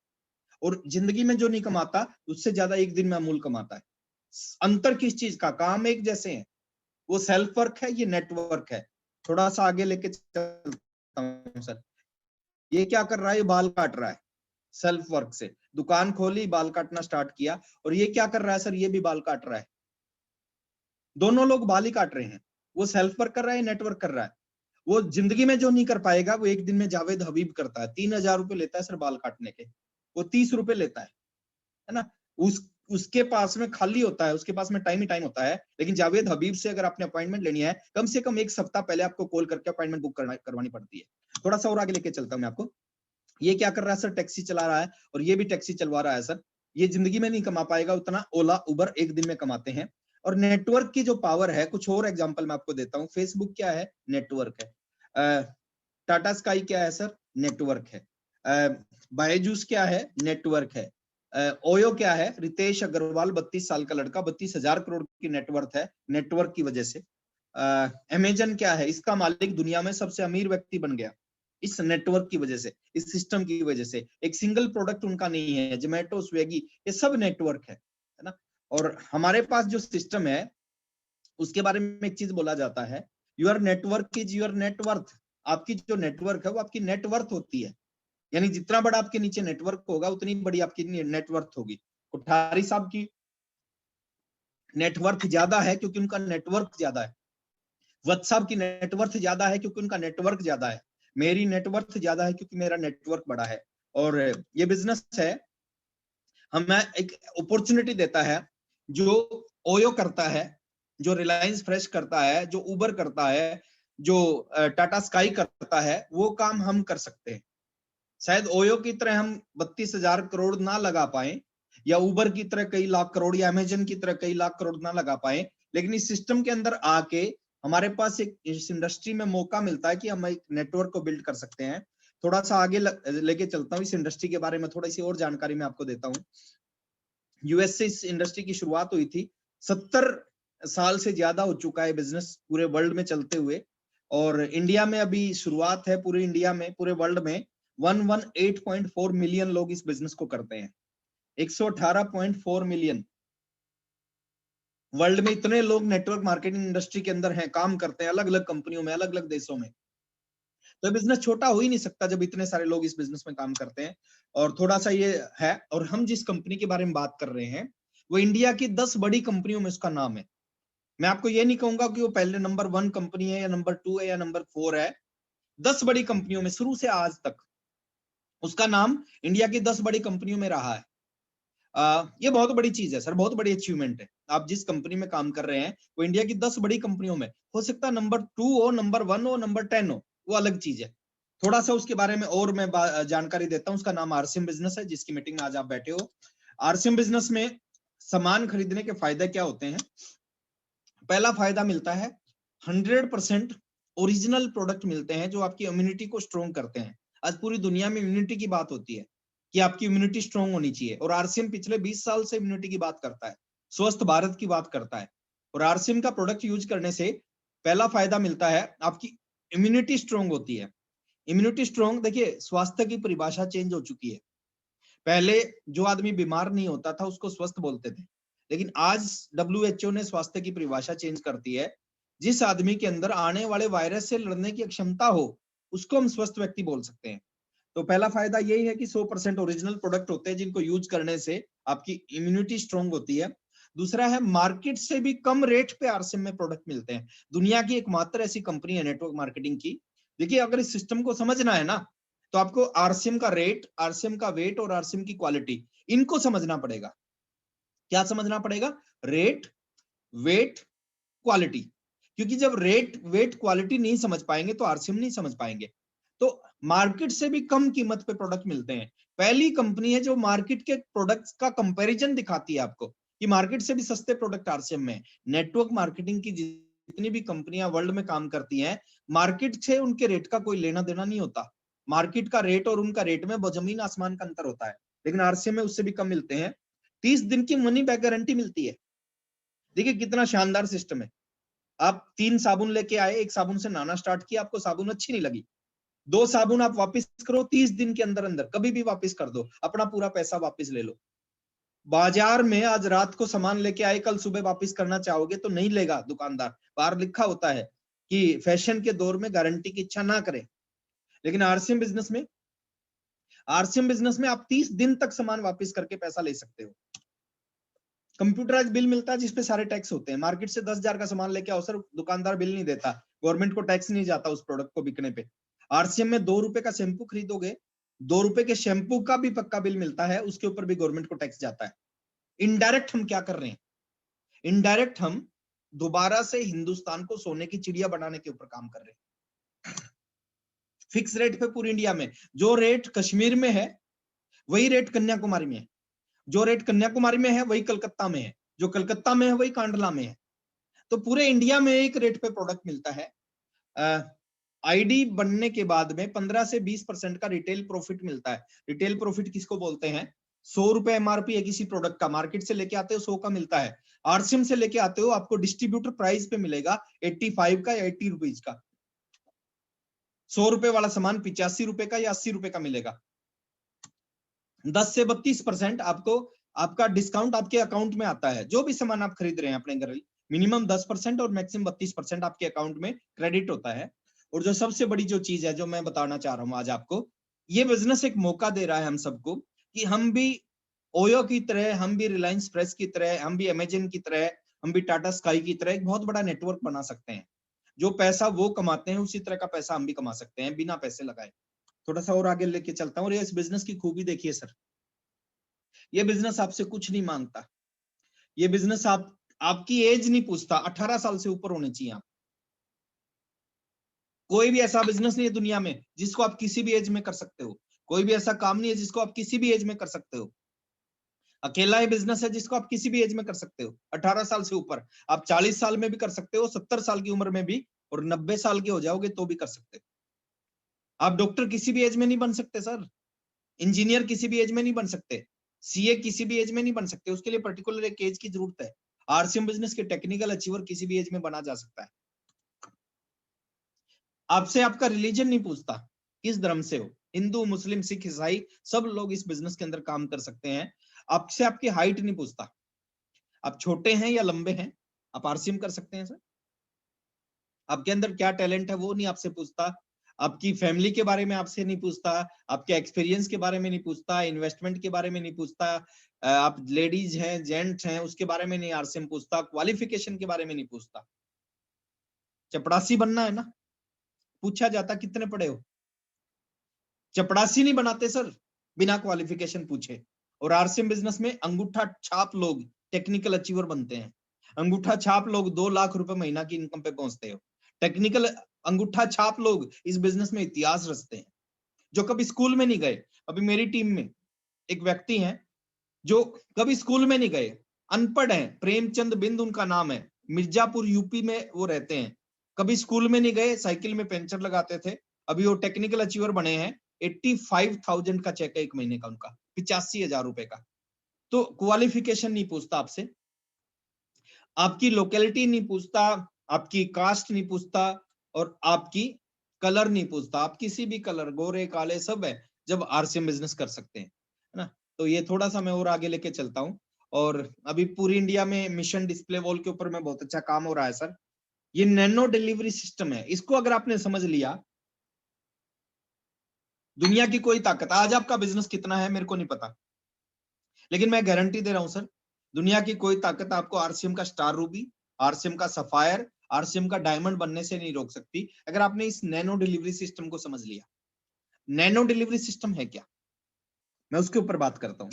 और जिंदगी में जो नहीं कमाता, उससे ज्यादा एक दिन में अमूल कमाता है। अंतर किस चीज का? काम एक जैसे हैं, वो सेल्फ वर्क है, ये नेटवर्क है। थोड़ा सा आगे लेके चलता हूं सर। ये क्या कर रहा है? ये बाल काट रहा है, सेल्फ वर्क से दुकान खोली, बाल काटना स्टार्ट किया। और ये क्या कर रहा है सर? ये भी बाल काट रहा है। दोनों लोग बाल ही काट रहे हैं। वो सेल्फ वर्क कर रहा है, नेटवर्क कर रहा है। वो जिंदगी में जो नहीं कर पाएगा, वो एक दिन में जावेद हबीब करता है। 3,000 रुपए लेता है सर बाल काटने के, वो 30 रुपए लेता है ना। उसके पास में खाली होता है, उसके पास में टाइम ही टाइम होता है। लेकिन जावेद हबीब से अगर आपने अपॉइंटमेंट लेनी है, कम से कम एक सप्ताह पहले आपको कॉल करके अपॉइंटमेंट बुक करवानी पड़ती है। थोड़ा सा और आगे लेके चलता हूं मैं आपको। ये क्या कर रहा है सर? टैक्सी चला रहा है, और ये भी टैक्सी चलवा रहा है सर। ये जिंदगी में नहीं कमा पाएगा उतना ओला उबर एक दिन में कमाते हैं। और नेटवर्क की जो पावर है, कुछ और एग्जांपल मैं आपको देता हूं। फेसबुक क्या है? नेटवर्क है। टाटा स्काई क्या है सर? नेटवर्क है। बायजूस क्या है? नेटवर्क है। ओयो क्या है? रितेश अग्रवाल 32 साल का लड़का, 32,000 करोड़ की नेटवर्थ है, नेटवर्क की वजह से। अमेजन क्या है? इसका मालिक दुनिया में सबसे अमीर व्यक्ति बन गया इस नेटवर्क की वजह से, इस सिस्टम की वजह से। एक सिंगल प्रोडक्ट उनका नहीं है। जोमेटो, स्विगी, ये सब नेटवर्क है ना। और हमारे पास जो सिस्टम है, उसके बारे में एक चीज बोला जाता है, your network is your net worth. आपकी जो नेटवर्क है वो आपकी नेटवर्थ होती है। यानी जितना बड़ा आपके नीचे नेटवर्क होगा, उतनी बड़ी आपकी नेटवर्थ होगी। कोठारी साहब की नेटवर्थ ज्यादा है क्योंकि उनका नेटवर्क ज्यादा है। वत्स साहब की नेटवर्थ ज्यादा है क्योंकि उनका नेटवर्क ज्यादा है। मेरी नेटवर्थ ज्यादा है क्योंकि मेरा नेटवर्क बड़ा है। और ये बिजनेस है, हमें एक अपॉर्चुनिटी देता है। जो ओयो करता है, जो रिलायंस फ्रेश करता है, जो उबर करता है, जो टाटा स्काई करता है, वो काम हम कर सकते हैं। शायद ओयो की तरह हम 32,000 करोड़ ना लगा पाए, या उबर की तरह कई लाख करोड़, या अमेजन की तरह कई लाख करोड़ ना लगा पाए, लेकिन इस सिस्टम के अंदर आके हमारे पास एक इस इंडस्ट्री में मौका मिलता है कि हम एक नेटवर्क को बिल्ड कर सकते हैं। थोड़ा सा आगे लेके चलता हूँ। इस इंडस्ट्री के बारे में थोड़ी सी और जानकारी मैं आपको देता हूँ। यूएस से इस इंडस्ट्री की शुरुआत हुई थी। 70 साल से ज्यादा हो चुका है बिजनेस पूरे वर्ल्ड में चलते हुए। और इंडिया में अभी शुरुआत है। पूरे इंडिया में, पूरे वर्ल्ड में 118.4 मिलियन लोग इस बिजनेस को करते हैं। 118.4 मिलियन वर्ल्ड में इतने लोग नेटवर्क मार्केटिंग इंडस्ट्री के अंदर हैं, काम करते हैं अलग अलग कंपनियों में, अलग अलग देशों में। तो बिजनेस छोटा हो ही नहीं सकता जब इतने सारे लोग इस बिजनेस में काम करते हैं। और थोड़ा सा ये है, और हम जिस कंपनी के बारे में बात कर रहे हैं, वो इंडिया की 10 बड़ी कंपनियों में उसका नाम है। मैं आपको ये नहीं कहूंगा कि वो पहले नंबर 1 कंपनी है, या नंबर 2 है, या नंबर 4 है। 10 बड़ी कंपनियों में शुरू से आज तक उसका नाम इंडिया की 10 बड़ी कंपनियों में रहा है। ये बहुत बड़ी चीज है सर, बहुत बड़ी अचीवमेंट है। आप जिस कंपनी में काम कर रहे हैं, वो इंडिया की 10 बड़ी कंपनियों में, हो सकता है नंबर 2 हो, नंबर 1 हो, नंबर 10 हो, वो अलग चीज है। थोड़ा सा उसके बारे में और मैं जानकारी देता हूँ। उसका नाम आरसीएम बिजनेस है, जिसकी मीटिंग में आज आप बैठे हो। आरसीएम बिजनेस में सामान खरीदने के फायदे क्या होते हैं? पहला फायदा मिलता है 100% ओरिजिनल प्रोडक्ट मिलते हैं, जो आपकी इम्यूनिटी को स्ट्रॉन्ग करते हैं। आज पूरी दुनिया में इम्यूनिटी की बात होती है कि आपकी इम्यूनिटी स्ट्रॉन्ग होनी चाहिए, और आरसीएम पिछले 20 साल से इम्यूनिटी की बात करता है, स्वस्थ भारत की बात करता है। और आरसीएम का प्रोडक्ट यूज करने से पहला फायदा मिलता है, आपकी इम्यूनिटी स्ट्रॉन्ग होती है। इम्यूनिटी स्ट्रॉन्ग, देखिए स्वास्थ्य की परिभाषा चेंज हो चुकी है। पहले जो आदमी बीमार नहीं होता था उसको स्वस्थ बोलते थे, लेकिन आज WHO ने स्वास्थ्य की परिभाषा चेंज कर दी है। जिस आदमी के अंदर आने वाले वायरस से लड़ने की क्षमता हो, उसको हम स्वस्थ व्यक्ति बोल सकते हैं। तो पहला फायदा यही है कि 100% ओरिजिनल प्रोडक्ट होते हैं, जिनको यूज करने से आपकी इम्यूनिटी स्ट्रॉन्ग होती है। दूसरा है, मार्केट से भी कम रेट पे आरसीएम में प्रोडक्ट मिलते हैं। दुनिया की एकमात्र ऐसी कंपनी है नेटवर्क मार्केटिंग की। देखिए, अगर इस सिस्टम को समझना है ना, तो आपको आरसीएम का रेट, आरसीएम का वेट और आरसीएम की क्वालिटी, इनको समझना पड़ेगा। क्या समझना पड़ेगा? Rate, weight, quality. क्योंकि जब रेट, वेट, क्वालिटी नहीं समझ पाएंगे तो आरसीएम नहीं समझ पाएंगे। तो मार्केट से भी कम कीमत पे प्रोडक्ट मिलते हैं। पहली कंपनी है जो मार्केट के प्रोडक्ट्स का कंपैरिजन दिखाती है आपको कि मार्केट से भी सस्ते प्रोडक्ट आरसीएम में है। नेटवर्क मार्केटिंग की जितनी भी कंपनियां वर्ल्ड में काम करती हैं, मार्केट से उनके रेट का कोई लेना देना नहीं होता। मार्केट का रेट और उनका रेट में जमीन आसमान का अंतर होता है, लेकिन आरसीएम में उससे भी कम मिलते हैं। 30 दिन की मनी बैक गारंटी मिलती है। देखिए कितना शानदार सिस्टम है। आप 3 साबुन लेके आए, एक साबुन से नहाना स्टार्ट किया, आपको साबुन अच्छी नहीं लगी, 2 साबुन आप वापस करो, 30 दिन के अंदर अंदर कभी भी वापस कर दो, अपना पूरा पैसा वापस ले लो। बाजार में आज रात को सामान लेके आए, कल सुबह वापस करना चाहोगे तो नहीं लेगा दुकानदार। बाहर लिखा होता है कि फैशन के दौर में गारंटी की इच्छा ना करें। लेकिन आरसीएम बिजनेस में आप 30 दिन तक सामान वापस करके पैसा ले सकते हो। कंप्यूटराइज बिल मिलता है जिसपे सारे टैक्स होते हैं। मार्केट से 10,000 का सामान लेके आओ सर, दुकानदार बिल नहीं देता, गवर्नमेंट को टैक्स नहीं जाता उस प्रोडक्ट को बिकने पे। आरसीएम में 2 रुपए का शैम्पू खरीदोगे, 2 रुपए के शैम्पू का भी पक्का बिल मिलता है, उसके ऊपर भी गवर्नमेंट को टैक्स जाता है। इनडायरेक्ट हम क्या कर रहे हैं? इनडायरेक्ट हम दोबारा से हिंदुस्तान को सोने की चिड़िया बनाने के ऊपर काम कर रहे हैं। फिक्स रेट पे पूरी इंडिया में, जो रेट कश्मीर में है वही रेट कन्याकुमारी में है, जो रेट कन्याकुमारी में है वही कलकत्ता में है, जो कलकत्ता में है वही कांडला में है। तो पूरे इंडिया में एक रेट पे प्रोडक्ट मिलता है। आईडी बनने के बाद में 15 से 20% का रिटेल प्रॉफिट मिलता है। रिटेल प्रॉफिट किसको बोलते हैं? 100 रुपए एमआरपी है किसी प्रोडक्ट का, मार्केट से लेके आते हो 100 का मिलता है, आरसीएम से लेके आते हो आपको डिस्ट्रीब्यूटर प्राइस पे मिलेगा 85 का या 80 रुपीज का। 100 रुपए वाला सामान 85 रुपए का या 80 रुपए का मिलेगा। 10 से 32% आपको आपका डिस्काउंट आपके अकाउंट में आता है। जो भी सामान आप खरीद रहे हैं अपने घर, मिनिमम 10% और मैक्सिमम 32% आपके अकाउंट में क्रेडिट होता है। और जो सबसे बड़ी जो चीज है जो मैं बताना चाह रहा हूं आज आपको, ये बिजनेस एक मौका दे रहा है हम सबको कि हम भी ओयो की तरह, हम भी रिलायंस फ्रेश की तरह, हम भी अमेजन की तरह, हम भी टाटा स्काई की तरह एक बहुत बड़ा नेटवर्क बना सकते हैं। जो पैसा वो कमाते हैं उसी तरह का पैसा हम भी कमा सकते हैं बिना पैसे लगाए। थोड़ा सा और आगे लेके चलता हूँ। इस बिजनेस की खूबी देखिए सर, ये बिजनेस आपसे कुछ नहीं मांगता। ये बिजनेस आपकी एज नहीं पूछता, 18 साल से ऊपर होने चाहिए आप। कोई भी ऐसा बिजनेस नहीं है दुनिया में जिसको आप किसी भी एज में कर सकते हो। कोई भी ऐसा काम नहीं है जिसको आप किसी भी एज में कर सकते हो। अकेला ही बिजनेस है जिसको आप किसी भी एज में कर सकते हो। 18 साल से ऊपर, आप 40 साल में भी कर सकते हो, 70 साल की उम्र में भी, और 90 साल के हो जाओगे तो भी कर सकते हो। आप डॉक्टर किसी भी एज में नहीं बन सकते सर, इंजीनियर किसी भी एज में नहीं बन सकते, सीए किसी भी एज में नहीं बन सकते, उसके लिए पर्टिकुलर एक एज की जरूरत है। आरसीएम बिजनेस के टेक्निकल अचीवर किसी भी एज में बना जा सकता है। आपसे आपका रिलीजन नहीं पूछता, किस धर्म से हो, हिंदू, मुस्लिम, सिख, ईसाई, सब लोग इस बिजनेस के अंदर काम कर सकते हैं। आपसे आपकी हाइट नहीं पूछता, आप छोटे हैं या लंबे हैं, आप आरसीएम कर सकते हैं सर। आपके अंदर क्या टैलेंट है वो नहीं आपसे पूछता, आपकी फैमिली के बारे में आपसे नहीं पूछता, आपके एक्सपीरियंस के बारे में नहीं पूछता, इन्वेस्टमेंट के बारे में नहीं पूछता, आप लेडीज हैं, जेंट्स हैं, उसके बारे में नहीं आरसीएम पूछता, क्वालिफिकेशन के बारे में नहीं पूछता। चपड़ासी बनना है ना, पूछा जाता कितने पढ़े हो, चपड़ासी नहीं बनाते सर बिना क्वालिफिकेशन पूछे। और आरसीएम बिजनेस में अंगूठा छाप लोग टेक्निकल अचीवर बनते हैं। अंगूठा छाप लोग 2 लाख रुपए महीना की इनकम पे पहुंचते हो। टेक्निकल अंगूठा छाप लोग इस बिजनेस में इतिहास रचते हैं, जो कभी स्कूल में नहीं गए। अभी मेरी टीम में एक व्यक्ति हैं जो कभी स्कूल में नहीं गए, अनपढ़ हैं, प्रेमचंद बिंद उनका नाम है, मिर्जापुर यूपी में वो रहते हैं, कभी स्कूल में नहीं गए, साइकिल में पंचर लगाते थे, अभी वो टेक्निकल अचीवर बने हैं। 85,000 का चेक है एक महीने का उनका, 85,000 रुपए का। तो क्वालिफिकेशन नहीं पूछता आपसे, आपकी लोकेलिटी नहीं पूछता, आपकी कास्ट नहीं पूछता, और आपकी कलर नहीं पूछता। आप किसी भी कलर, गोरे काले सब है, जब आरसीएम बिजनेस कर सकते हैं, है ना। तो ये थोड़ा सा मैं और आगे लेके चलता हूँ। और अभी पूरी इंडिया में मिशन डिस्प्ले वॉल के ऊपर में बहुत अच्छा काम हो रहा है सर। ये नैनो डिलीवरी सिस्टम है, इसको अगर आपने समझ लिया, दुनिया की कोई ताकत, आज आपका बिजनेस कितना है मेरे को नहीं पता, लेकिन मैं गारंटी दे रहा हूं सर, दुनिया की कोई ताकत आपको आरसीएम का स्टार रूबी, आरसीएम का सफायर, आरसीएम का डायमंड बनने से नहीं रोक सकती, अगर आपने इस नैनो डिलीवरी सिस्टम को समझ लिया। नैनो डिलीवरी सिस्टम है क्या, मैं उसके ऊपर बात करता हूँ।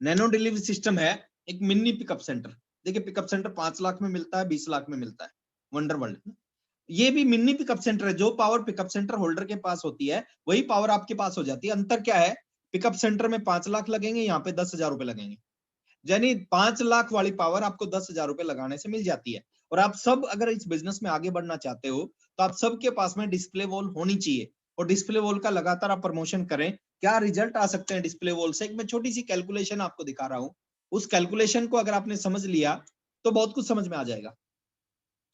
नैनो डिलीवरी सिस्टम है एक मिनी पिकअप सेंटर। देखिए पिकअप सेंटर 5 लाख में मिलता है, 20 लाख में मिलता है, वंडर वर्ल्ड। ये भी मिनी पिकअप सेंटर है। जो पावर पिकअप सेंटर होल्डर के पास होती है वही पावर आपके पास हो जाती है। अंतर क्या है, पिकअप सेंटर में 5 लाख लगेंगे, यहाँ पे 10,000 रुपए लगेंगे। यानी 5 लाख वाली पावर आपको 10,000 रुपए लगाने से मिल जाती है। और आप सब अगर इस बिजनेस में आगे बढ़ना चाहते हो तो आप सबके पास में डिस्प्ले वॉल होनी चाहिए, और डिस्प्ले वॉल का लगातार आप प्रमोशन करें। क्या रिजल्ट आ सकते हैं डिस्प्ले वॉल से, एक मैं छोटी सी कैलकुलेशन आपको दिखा रहा हूं। उस कैलकुलेशन को अगर आपने समझ लिया तो बहुत कुछ समझ में आ जाएगा।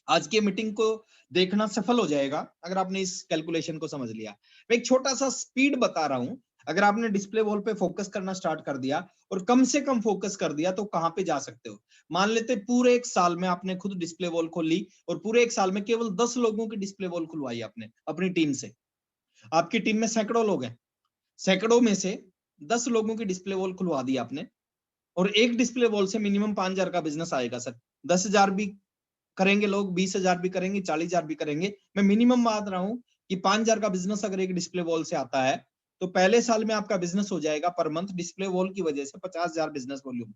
आज की मीटिंग को देखना सफल हो जाएगा अगर आपने इस कैलकुलेशन को समझ लिया। मैं एक छोटा सा स्पीड बता रहा हूं। अगर आपने डिस्प्ले वॉल पे फोकस करना स्टार्ट कर दिया और कम से कम फोकस कर दिया तो कहां पे जा सकते हो। मान लेते पूरे एक साल में आपने खुद डिस्प्ले वॉल खोली और पूरे एक साल में केवल 10 लोगों की डिस्प्ले वॉल खुलवाई आपने अपनी टीम से। आपकी टीम में सैकड़ों लोग हैं, सैकड़ों में से 10 लोगों की डिस्प्ले वॉल खुलवा दी आपने, और एक डिस्प्ले वॉल से मिनिमम 5,000 का बिजनेस आएगा सर। 10,000 भी करेंगे लोग, 20,000 भी करेंगे, 40,000 भी करेंगे। मैं मिनिमम बात रहा हूं कि 5,000 का बिजनेस अगर एक डिस्प्ले वॉल से आता है तो पहले साल में आपका बिजनेस हो जाएगा पर मंथ डिस्प्ले वॉल की वजह से 50,000 बिजनेस वॉल्यूम।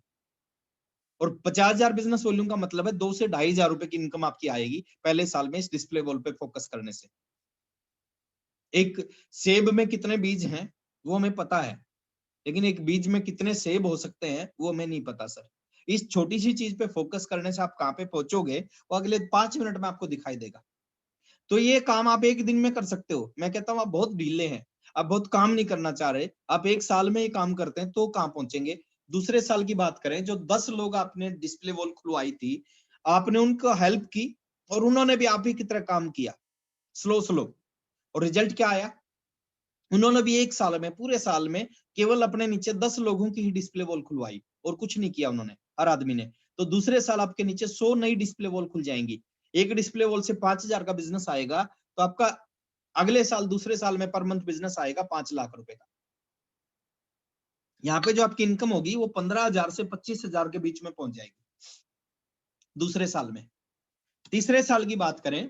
और 50,000 बिजनेस वॉल्यूम का मतलब है 2 से 2,500 रुपए की इनकम आपकी आएगी पहले साल में इस डिस्प्ले वॉल पे फोकस करने से। एक सेब में कितने बीज हैं वो हमें पता है, लेकिन एक बीज में कितने सेब हो सकते हैं वो हमें नहीं पता सर। इस छोटी सी चीज पे फोकस करने से आप कहां पे पहुंचोगे वो अगले 5 मिनट में आपको दिखाई देगा। तो ये काम आप एक दिन में कर सकते हो। मैं कहता हूँ आप बहुत ढीले हैं, आप बहुत काम नहीं करना चाह रहे। आप एक साल में ये काम करते हैं तो कहां पहुंचेंगे। दूसरे साल की बात करें, जो 10 लोग आपने डिस्प्ले वॉल खुलवाई थी, आपने उनको हेल्प की और उन्होंने भी आप ही की तरह काम किया स्लो स्लो, और रिजल्ट क्या आया। उन्होंने भी एक साल में, पूरे साल में केवल अपने नीचे 10 लोगों की ही डिस्प्ले वॉल खुलवाई और कुछ नहीं किया उन्होंने, हर आदमी ने। तो दूसरे साल आपके नीचे 100 नई डिस्प्ले वॉल खुल जाएंगी। एक डिस्प्ले वॉल से 5,000 का बिजनेस आएगा तो आपका अगले साल, दूसरे साल में पर मंथ बिजनेस आएगा 5 लाख रुपए का। यहाँ पे जो आपकी इनकम होगी वो 15,000 से 25,000 के बीच में पहुंच जाएगी दूसरे साल में। तीसरे साल की बात करें,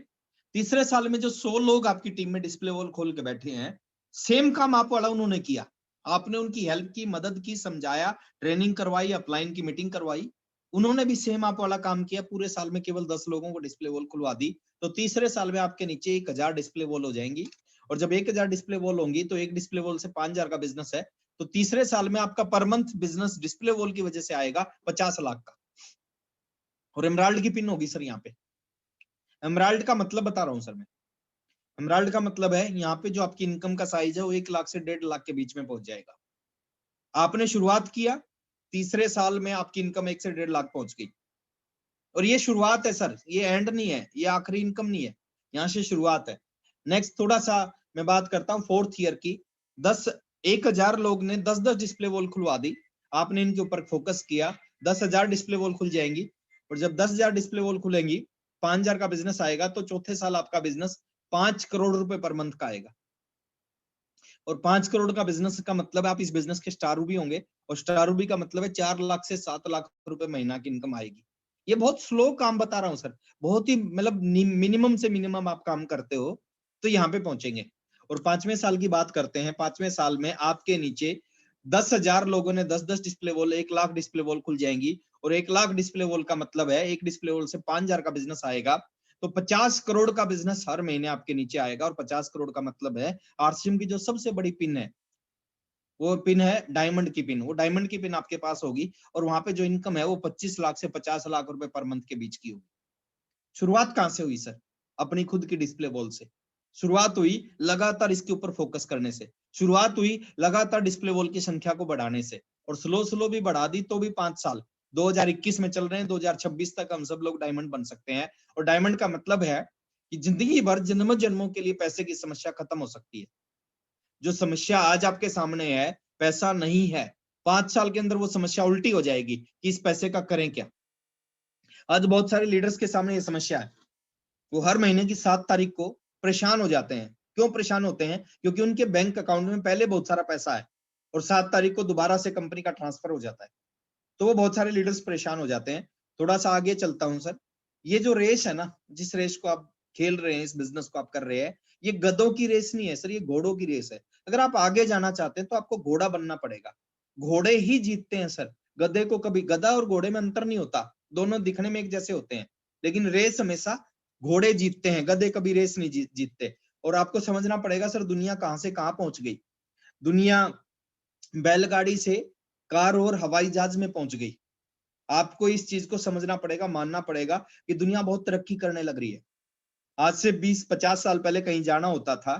तीसरे साल में जो 100 लोग आपकी टीम में डिस्प्ले वॉल खोल के बैठे हैं, सेम काम आप वाला उन्होंने किया। आपने उनकी हेल्प की, मदद की, समझाया, ट्रेनिंग करवाई, अपलाइन की मीटिंग करवाई। उन्होंने भी सेम आप वाला काम किया, पूरे साल में केवल 10 लोगों को डिस्प्ले वॉल खुलवा दी। तो तीसरे साल में आपके नीचे 1,000 डिस्प्ले वॉल हो जाएंगी। और जब 1,000 डिस्प्ले वॉल होंगी तो एक डिस्प्ले वॉल से 5,000 का बिजनेस है, तो तीसरे साल में आपका per month business display wall की वजह से आएगा 50 लाख का। और एमराल्ड की पिन होगी सर यहाँ पे। एमराल्ड का मतलब बता रहा हूँ सर मैं। एमराल्ड का मतलब है यहाँ पे जो आपकी इनकम का साइज है वो 1 लाख से 1.5 लाख के बीच में पहुंच जाएगा। आपने शुरुआत किया, तीसरे साल में आपकी इनकम 1 से 1.5 लाख पहुंच गई। और ये शुरुआत है सर, ये एंड नहीं है, ये आखिरी इनकम नहीं है, यहाँ से शुरुआत है। नेक्स्ट थोड़ा सा मैं बात करता हूँ 4th ईयर की। 1,000 लोग ने 10-10 डिस्प्ले वॉल खुलवा दी, आपने इनके ऊपर फोकस किया, 10,000 डिस्प्ले वॉल खुल जाएंगी। और जब 10,000 डिस्प्ले वॉल खुलेंगी, 5,000 का बिजनेस आएगा, तो चौथे साल आपका बिजनेस 5 करोड़ रुपए पर मंथ का आएगा। और 5 करोड़ का बिजनेस का मतलब आप इस बिजनेस के स्टार रूबी होंगे, और स्टार रूबी का मतलब है 4 लाख से 7 लाख रुपए महीना की इनकम आएगी। ये बहुत स्लो काम बता रहा हूँ सर, बहुत ही मतलब मिनिमम से मिनिमम आप काम करते हो तो यहाँ पे पहुंचेंगे। और 5वें साल की बात करते हैं, 5वें साल में आपके नीचे 10,000 लोगों ने 10-10 display wall, 1 lakh display wall खुल जाएंगी। और 1 लाख डिस्प्ले वॉल का मतलब है एक डिस्प्ले वॉल से 5,000 का बिजनेस आएगा, तो 50 करोड़ का बिजनेस हर महीने आपके नीचे आएगा। और 50 करोड़ का मतलब है आरसीएम की जो सबसे बड़ी पिन है वो पिन है डायमंड की पिन। वो डायमंड की पिन आपके पास होगी और वहां पे जो इनकम है वो 25 लाख से 50 लाख रुपए पर मंथ के बीच की होगी। शुरुआत कहां से हुई सर? अपनी खुद की डिस्प्ले वॉल से। शुरुआत हुई लगातार इसके ऊपर फोकस करने से, शुरुआत हुई लगातार डिस्प्ले वॉल की संख्या को बढ़ाने से। और स्लो स्लो भी बढ़ा दी तो भी 5 साल, 2021 में चल रहे हैं, 2026 तक हम सब लोग डायमंड बन सकते हैं। और डायमंड का मतलब है कि जिंदगी भर, जन्म जन्मों के लिए पैसे की समस्या खत्म हो सकती है। जो समस्या आज आपके सामने है, पैसा नहीं है, 5 साल के अंदर वो समस्या उल्टी हो जाएगी कि इस पैसे का करें क्या। आज बहुत सारे लीडर्स के सामने ये समस्या है, वो हर महीने की 7 तारीख को परेशान हो जाते हैं। क्यों परेशान होते हैं? क्योंकि उनके बैंक अकाउंट में पहले बहुत सारा पैसा है और 7 तारीख को दोबारा से कंपनी का ट्रांसफर हो जाता है, तो वो बहुत सारे लीडर्स परेशान हो जाते हैं। थोड़ा सा आगे चलता हूं सर। ये जो रेस है ना, जिस रेस को आप खेल रहे हैं, इस बिजनेस को आप कर रहे हैं, ये गधों की रेस नहीं है सर, ये घोड़ों की रेस है। अगर आप आगे जाना चाहते हैं तो आपको घोड़ा बनना पड़ेगा। घोड़े ही जीतते हैं सर, गधे को कभी, गधा और घोड़े में अंतर नहीं होता, दोनों दिखने में एक जैसे होते हैं, लेकिन रेस हमेशा घोड़े जीतते हैं, गधे कभी रेस नहीं जीतते। और आपको समझना पड़ेगा सर, दुनिया कहां से कहां पहुंच गई। दुनिया बैलगाड़ी से कार और हवाई जहाज में पहुंच गई। आपको इस चीज को समझना पड़ेगा, मानना पड़ेगा कि दुनिया बहुत तरक्की करने लग रही है। आज से 20-50 साल पहले कहीं जाना होता था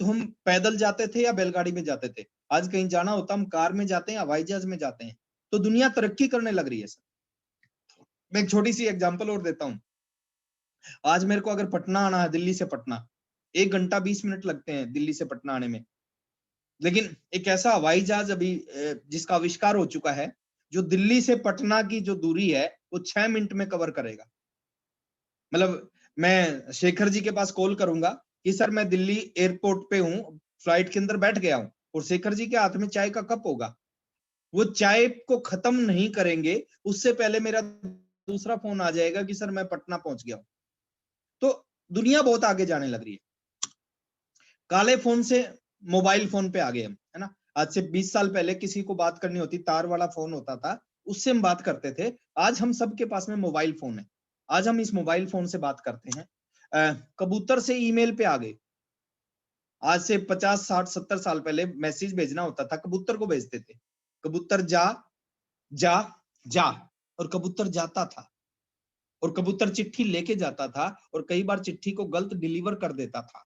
तो हम पैदल जाते थे या बैलगाड़ी में जाते थे। आज कहीं जाना होता हम कार में जाते हैं, हवाई जहाज में जाते हैं। तो दुनिया तरक्की करने लग रही है सर। मैं एक छोटी सी एग्जांपल और देता हूं। आज मेरे को अगर पटना आना है, दिल्ली से पटना, 1 घंटा 20 मिनट लगते हैं दिल्ली से पटना आने में। लेकिन एक ऐसा हवाई जहाज अभी जिसका आविष्कार हो चुका है, जो दिल्ली से पटना की जो दूरी है वो 6 मिनट में कवर करेगा। मतलब मैं शेखर जी के पास कॉल करूंगा कि सर मैं दिल्ली एयरपोर्ट पे हूँ, फ्लाइट के अंदर बैठ गया हूँ, और शेखर जी के हाथ में चाय का कप होगा। वो चाय को खत्म नहीं करेंगे उससे पहले मेरा दूसरा फोन आ जाएगा कि सर मैं पटना पहुंच गया हूं। तो दुनिया बहुत आगे जाने लग रही है। काले फोन से मोबाइल फोन पे आ गए हम, है ना। आज से 20 साल पहले किसी को बात करनी होती, तार वाला फोन होता था, उससे हम बात करते थे। आज हम सबके पास में मोबाइल फोन है। आज हम इस मोबाइल फोन से बात करते हैं। कबूतर से ईमेल पे आ गए। आज से 50, 60, 70 साल पहले मैसेज भेजना होता था, कबूतर को भेजते थे। कबूतर जा जा जा, और कबूतर जाता था, और कबूतर चिट्ठी लेके जाता था, और कई बार चिट्ठी को गलत डिलीवर कर देता था।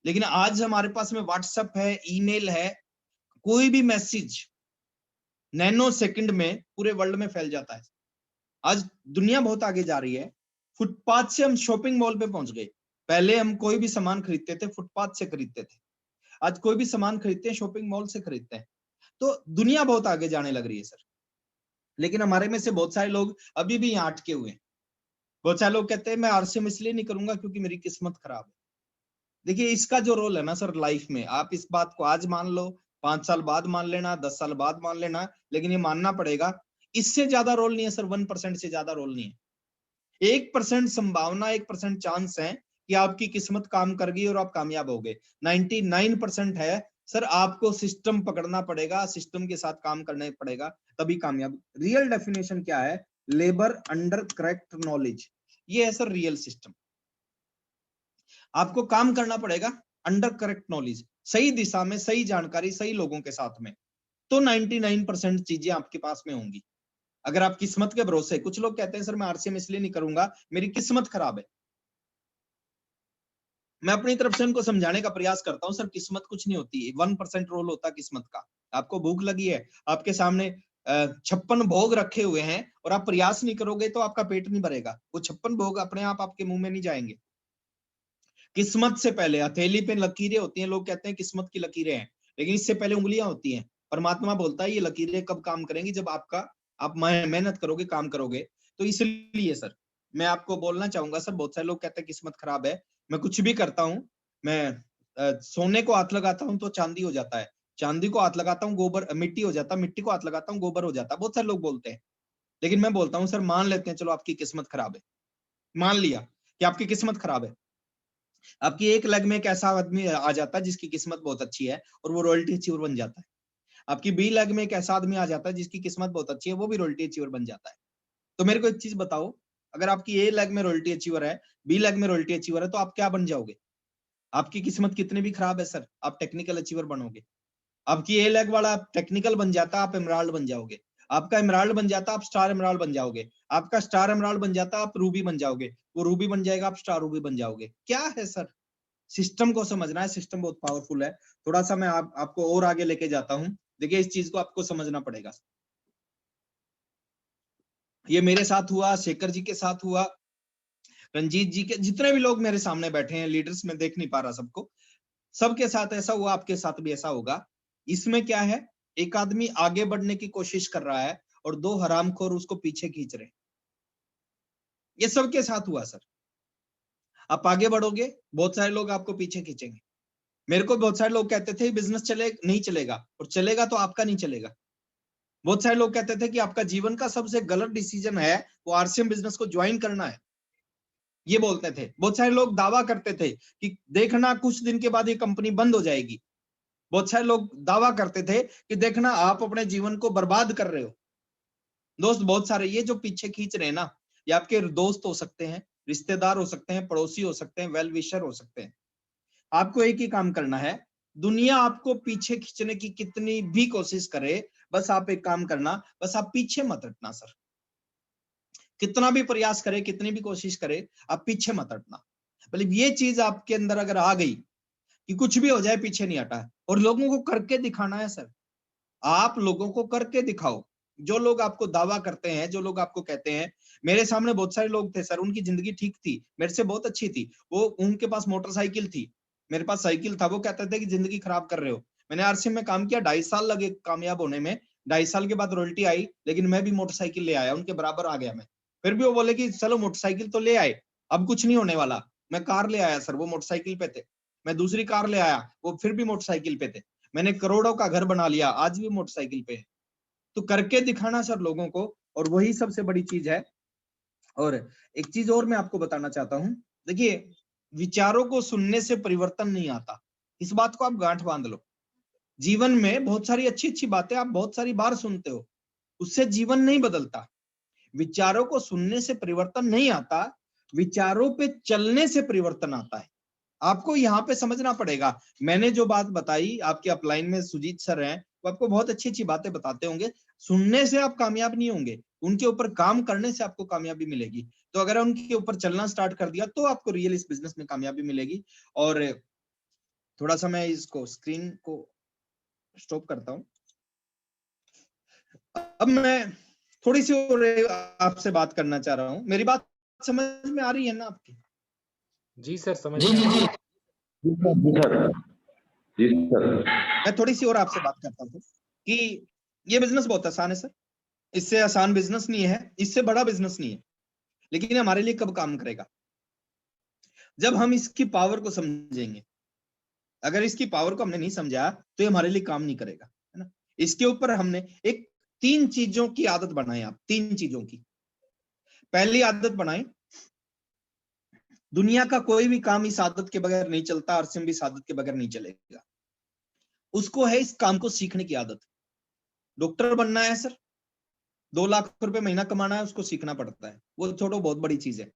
लेकिन आज हमारे पास में व्हाट्सएप है, ईमेल है, कोई भी मैसेज नैनो सेकंड में पूरे वर्ल्ड में फैल जाता है। आज दुनिया बहुत आगे जा रही है। फुटपाथ से हम शॉपिंग मॉल पे पहुंच गए। पहले हम कोई भी सामान खरीदते थे फुटपाथ से खरीदते थे, आज कोई भी सामान खरीदते हैं शॉपिंग मॉल से खरीदते हैं। तो दुनिया बहुत आगे जाने लग रही है सर। लेकिन हमारे में से बहुत सारे लोग अभी भी यहाँ अटके हुए हैं। बहुत सारे लोग कहते हैं मैं आरसीएम इसलिए नहीं करूंगा क्योंकि मेरी किस्मत खराब है। देखिए इसका जो रोल है ना सर लाइफ में, आप इस बात को आज मान लो, 5 साल बाद मान लेना, 10 साल बाद मान लेना, लेकिन ये मानना पड़ेगा इससे ज्यादा रोल नहीं है सर। 1% से ज्यादा रोल नहीं है। 1% संभावना, 1% चांस है कि आपकी किस्मत काम कर गई और आप कामयाब हो गए। 99% है सर आपको सिस्टम पकड़ना पड़ेगा, सिस्टम के साथ काम करना पड़ेगा, तभी कामयाब। रियल डेफिनेशन क्या है? लेबर अंडर करेक्ट नॉलेज, ये है सर रियल सिस्टम। आपको काम करना पड़ेगा अंडर करेक्ट नॉलेज, सही दिशा में, सही जानकारी, सही लोगों के साथ में, तो 99% चीजें आपके पास में होंगी। अगर आप किस्मत के भरोसे, कुछ लोग कहते हैं सर मैं आरसीएम इसलिए नहीं करूंगा मेरी किस्मत खराब है। मैं अपनी तरफ से उनको समझाने का प्रयास करता हूं, सर किस्मत कुछ नहीं होती, 1% रोल होता है किस्मत का। आपको भूख लगी है, आपके सामने 56 भोग रखे हुए हैं, और आप प्रयास नहीं करोगे तो आपका पेट नहीं भरेगा। वो 56 भोग अपने आप आपके मुंह में नहीं जाएंगे। किस्मत से पहले हथेली पे लकीरें होती हैं, लोग कहते हैं किस्मत की लकीरें हैं, लेकिन इससे पहले उंगलियां होती हैं। परमात्मा बोलता है ये लकीरें कब काम करेंगी? जब आप मेहनत करोगे, काम करोगे। तो इसलिए सर मैं आपको बोलना चाहूंगा सर, बहुत सारे लोग कहते हैं किस्मत खराब है। मैं कुछ भी करता हूँ, मैं सोने को हाथ लगाता हूँ तो चांदी हो जाता है, चांदी को हाथ लगाता हूँ गोबर मिट्टी हो जाता है, मिट्टी को हाथ लगाता हूँ गोबर हो जाता है। बहुत सारे लोग बोलते हैं, लेकिन मैं बोलता हूँ सर मान लेते हैं, चलो आपकी किस्मत खराब है, मान लिया कि आपकी किस्मत खराब है। आपकी एक लेग में एक ऐसा आदमी आ जाता है जिसकी किस्मत बहुत अच्छी है और वो रॉयल्टी अचीवर बन जाता है। आपकी बी लेग में एक ऐसा आदमी आ जाता है जिसकी किस्मत बहुत अच्छी है, वो भी रॉयल्टी अचीवर बन जाता है। तो मेरे को एक चीज बताओ, अगर आपकी ए लेग में रॉयल्टी अचीवर है, बी लेग में रॉयल्टी अचीवर है, तो आप क्या बन जाओगे? आपकी किस्मत कितनी भी खराब है सर, आप टेक्निकल अचीवर बनोगे। आपकी ए लेग वाला टेक्निकल बन जाता, आप एमराल्ड बन जाओगे। आपका एमराल्ड बन जाता, आप स्टार एमराल्ड बन जाओगे। आपका स्टार एमराल्ड बन जाता, आप रूबी बन जाओगे। वो रूबी बन जाएगा, आप स्टार रूबी बन जाओगे। क्या है सर? सिस्टम को समझना है, सिस्टम बहुत पावरफुल है। थोड़ा सा मैं आपको और आगे लेके जाता हूं। देखिए इस चीज को आपको समझना पड़ेगा। ये मेरे साथ हुआ, शेखर जी के साथ हुआ, रंजीत जी के, जितने भी लोग मेरे सामने बैठे हैं, लीडर्स में देख नहीं पा रहा सबको, सबके साथ ऐसा हुआ, आपके साथ भी ऐसा होगा। इसमें क्या है, एक आदमी आगे बढ़ने की कोशिश कर रहा है और 2 हरामखोर उसको पीछे खींच रहे हैं। ये सबके साथ हुआ सर। आप आगे बढ़ोगे, बहुत सारे लोग आपको पीछे खींचेंगे। मेरे को बहुत सारे लोग कहते थे बिजनेस चले नहीं चलेगा, और चलेगा तो आपका नहीं चलेगा। बहुत सारे लोग कहते थे कि आपका जीवन का सबसे गलत डिसीजन है वो आरसीएम बिजनेस को ज्वाइन करना है। ये बोलते थे। बहुत सारे लोग दावा करते थे कि देखना कुछ दिन के बाद ये कंपनी बंद हो जाएगी। बहुत सारे लोग दावा करते थे कि देखना आप अपने जीवन को बर्बाद कर रहे हो। दोस्त बहुत सारे ये जो पीछे खींच रहे हैं ना, ये आपके दोस्त हो सकते हैं, रिश्तेदार हो सकते हैं, पड़ोसी हो सकते हैं, वेल विशर हो सकते हैं। आपको एक ही काम करना है, दुनिया आपको पीछे खींचने की कितनी भी कोशिश करे, बस आप एक काम करना, बस आप पीछे मत हटना सर। कितना भी प्रयास करे, कितनी भी कोशिश करे, आप पीछे मत हटना। मतलब ये चीज आपके अंदर अगर आ गई कि कुछ भी हो जाए पीछे नहीं हटा है, और लोगों को करके दिखाना है सर। आप लोगों को करके दिखाओ। जो लोग आपको दावा करते हैं, जो लोग आपको कहते हैं, मेरे सामने बहुत सारे लोग थे सर, उनकी जिंदगी ठीक थी, मेरे से बहुत अच्छी थी, वो उनके पास मोटरसाइकिल थी, मेरे पास साइकिल था, वो कहते थे कि जिंदगी खराब कर रहे हो। मैंने आरसीएम में काम किया, 2.5 साल लगे कामयाब होने में, 2.5 साल के बाद रॉयल्टी आई, लेकिन मैं भी मोटरसाइकिल ले आया, उनके बराबर आ गया मैं। फिर भी वो बोले कि चलो मोटरसाइकिल तो ले आए, अब कुछ नहीं होने वाला। मैं कार ले आया सर, वो मोटरसाइकिल पे थे। मैं दूसरी कार ले आया, वो फिर भी मोटरसाइकिल पे थे। मैंने करोड़ों का घर बना लिया, आज भी मोटरसाइकिल पे है। तो करके दिखाना सर लोगों को, और वही सबसे बड़ी चीज है। और एक चीज और मैं आपको बताना चाहता हूं, देखिए विचारों को सुनने से परिवर्तन नहीं आता, इस बात को आप गांठ बांध लो। जीवन में बहुत सारी अच्छी अच्छी बातें आप बहुत सारी बार सुनते हो, उससे जीवन नहीं बदलता। विचारों को सुनने से परिवर्तन नहीं आता, विचारों पे चलने से परिवर्तन आता है। आपको यहाँ पे समझना पड़ेगा। मैंने जो बात बताई, आपके अपलाइन में सुजीत सर हैं, वो आपको बहुत अच्छी अच्छी बातें बताते होंगे। सुनने से आप कामयाब नहीं होंगे, उनके ऊपर काम करने से आपको कामयाबी मिलेगी। तो अगर उनके ऊपर चलना स्टार्ट कर दिया तो आपको रियल इस बिजनेस में कामयाबी मिलेगी। और थोड़ा सा मैं इसको स्क्रीन को स्टॉप करता हूं। अब मैं थोड़ी सी और आपसे बात करना चाह रहा हूं। मेरी बात समझ में आ रही है ना आपकी? जी सर, समझ जी में जी आ रहा जी। है। जी सर। मैं थोड़ी सी और आपसे बात करता हूं कि ये बिजनेस बहुत आसान है सर, इससे आसान बिजनेस नहीं है, इससे बड़ा बिजनेस नहीं है, लेकिन हमारे लिए कब काम करेगा? जब हम इसकी पावर को समझेंगे। अगर इसकी पावर को हमने नहीं समझा तो ये हमारे लिए काम नहीं करेगा, है ना। इसके ऊपर हमने एक 3 चीजों की आदत बनाए। आप 3 चीजों की पहली आदत बनाए, दुनिया का कोई भी काम इस आदत के बगैर नहीं चलता, और सिम भी इस आदत के बगैर नहीं चलेगा। उसको है इस काम को सीखने की आदत। डॉक्टर बनना है सर, 2 लाख रुपए महीना कमाना है, उसको सीखना पड़ता है, वो छोड़ो बहुत बड़ी चीज है।